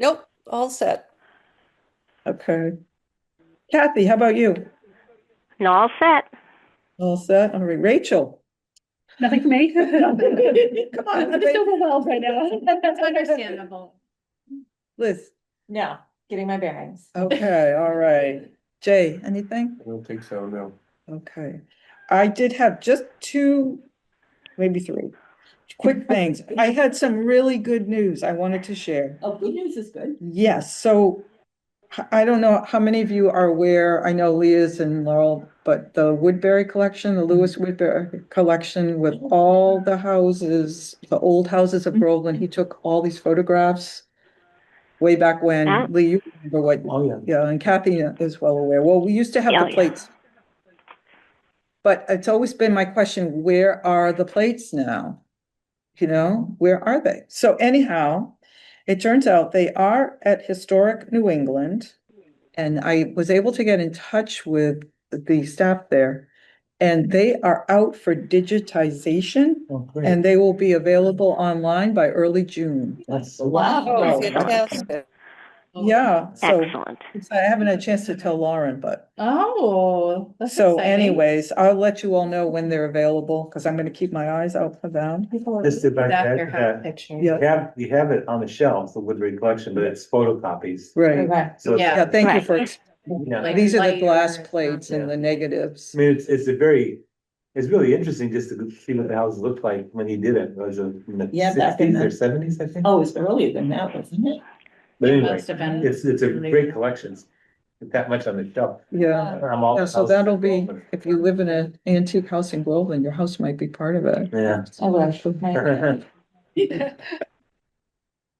Nope, all set. Okay. Kathy, how about you? No, all set. All set? All right, Rachel. Nothing for me. Come on, I'm just overwhelmed right now. That's understandable. Liz. No, getting my bearings. Okay, all right. Jay, anything? I don't think so, no. Okay. I did have just two, maybe three quick things. I had some really good news I wanted to share. Oh, good news is good. Yes, so I don't know how many of you are aware, I know Leah's and Laurel, but the Woodbury collection, the Lewis Woodbury collection with all the houses, the old houses of Groveland, he took all these photographs way back when. Yeah. Lee, you remember what? Oh, yeah. Yeah, and Kathy is well aware. Well, we used to have Yeah, the yeah. plates. But it's always been my question, where are the plates now? You know, where are they? So anyhow, it turns out they are at Historic New England. And I was able to get in touch with the staff there. And they are out for digitization Oh, great. and they will be available online by early June. That's Wow. Oh, fantastic. Yeah, so Excellent. I haven't had a chance to tell Lauren, but Oh, that's so exciting. anyways, I'll let you all know when they're available because I'm gonna keep my eyes out for them. Just to back Doctor that, have pictures. Yeah. you have it on the shelves, the Woodbury collection, but it's photocopies. Right. Okay. So it's- Yeah. Yeah, thank you Right. for, yeah. Like these are the lighter glass stuff. plates and the negatives. I mean, it's really interesting just to see what the house looked like when he did it. Was it in the Yeah, back in sixties or the- seventies, I think? Oh, it's earlier than that, wasn't it? But It anyway, must have been it's a really great good. collection. It's that much on the shelf. Yeah, I'm all. yeah, so that'll be, if you live in an antique house in Groveland, your house might be part of it. Yeah. I wish.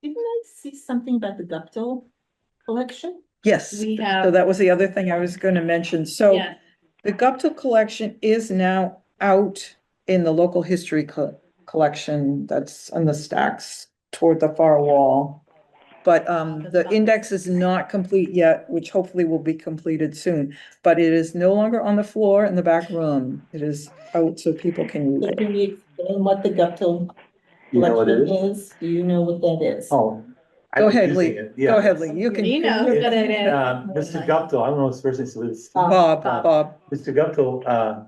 Didn't I see something about the Guptill collection? Yes, We so have, that was the other thing I was gonna mention. So yeah, the Guptill collection is now out in the local history collection that's on the stacks toward the far wall. But the index is not complete yet, which hopefully will be completed soon. But it is no longer on the floor in the back room. It is out so people can use So it. can we explain what the Guptill You know what it collection is? is? Do you know what that is? Oh. I Go was ahead, using Lee. it, yeah. Go ahead, Lee. You can. He knows what it is. Mr. Guptill, I don't know his first name, so it's. Bob. Mr. Guptill,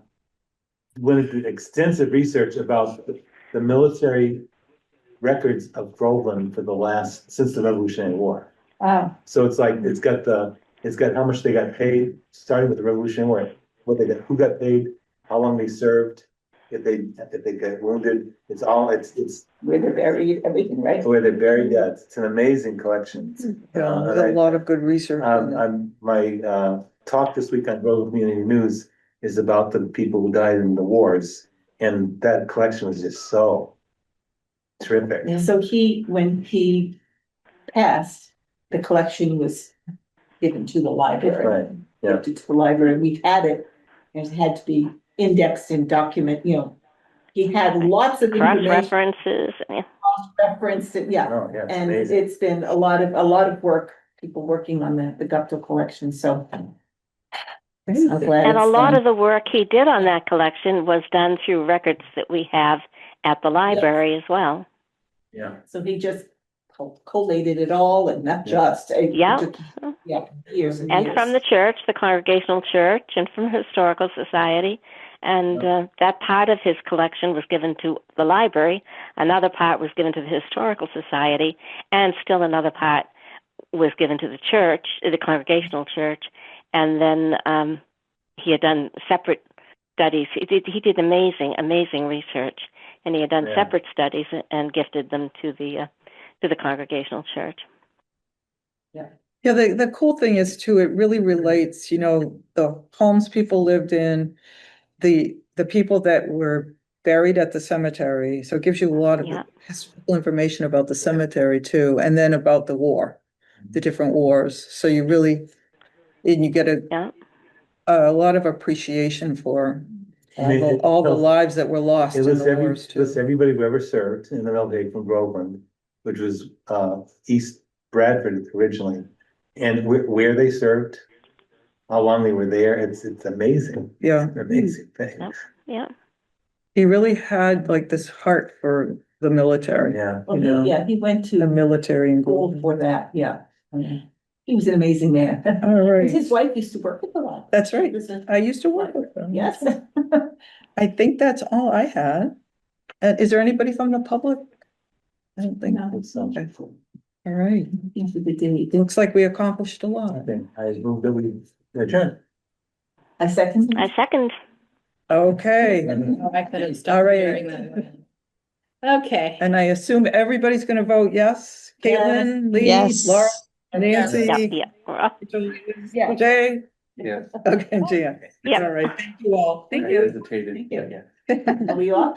went into extensive research about the military records of Groveland for since the Revolutionary War. Wow. So it's like, it's got how much they got paid, starting with the Revolutionary War, what they got, who got paid, how long they served, if they got wounded, it's Where they're buried, everything, right? where they're buried, yeah, it's an amazing collection. Yeah, there's a lot of good research. in it. My talk this week on Groveland Community News is about the people who died in the wars, and that collection was just so terrific. So when he passed, the collection was given to the library. Right, yeah. Gifted to the library, we've had it, and it had to be indexed and document, he had lots of Cross information, references. Yeah. referenced, yeah. Oh, yeah, it's And amazing. it's been a lot of work, people working on the Guptill collection, so. I'm glad And a it's lot done. of the work he did on that collection was done through records that we have at the library as well. Yeah. So he just collated it all and not just. It Yeah. took, years and And years. from the church, the Congregational Church, and from the Historical Society. And that part of his collection was given to the library. Another part was given to the Historical Society. And still another part was given to the church, the Congregational Church. And then he had done separate studies. He did amazing research. And he had done separate studies and gifted them to the Congregational Church. Yeah, the cool thing is too, it really relates, the homes people lived in, the people that were buried at the cemetery. So it gives you a lot of historical information about the cemetery too, and then about the war, the different wars. So you get a lot of appreciation for all the lives that were lost in the wars too. It lists everybody who ever served in the military from Groveland, which was East Bradford originally, and where they served, how long they were there. It's amazing. Yeah. It's an amazing thing. Yeah. He really had like this heart for the military. Yeah. Well, he went to The military and school for that, yeah. He was an amazing man. All right. His wife used to work at the library. That's right. I used to work with them. Yes. I think that's all I had. And is there anybody from the public? I don't think so. Okay. All right. Looks like we accomplished a lot. I move that we adjourn. I second. Okay. I couldn't stop All right. hearing that. Okay. And I assume everybody's gonna vote yes? Caitlin, Lee, Yes. Laura, Nancy, Yeah. Jay? Yeah. Okay, Gia. Yeah. All right, thank you all. Thank you. Hesitated. Thank you. Are we off?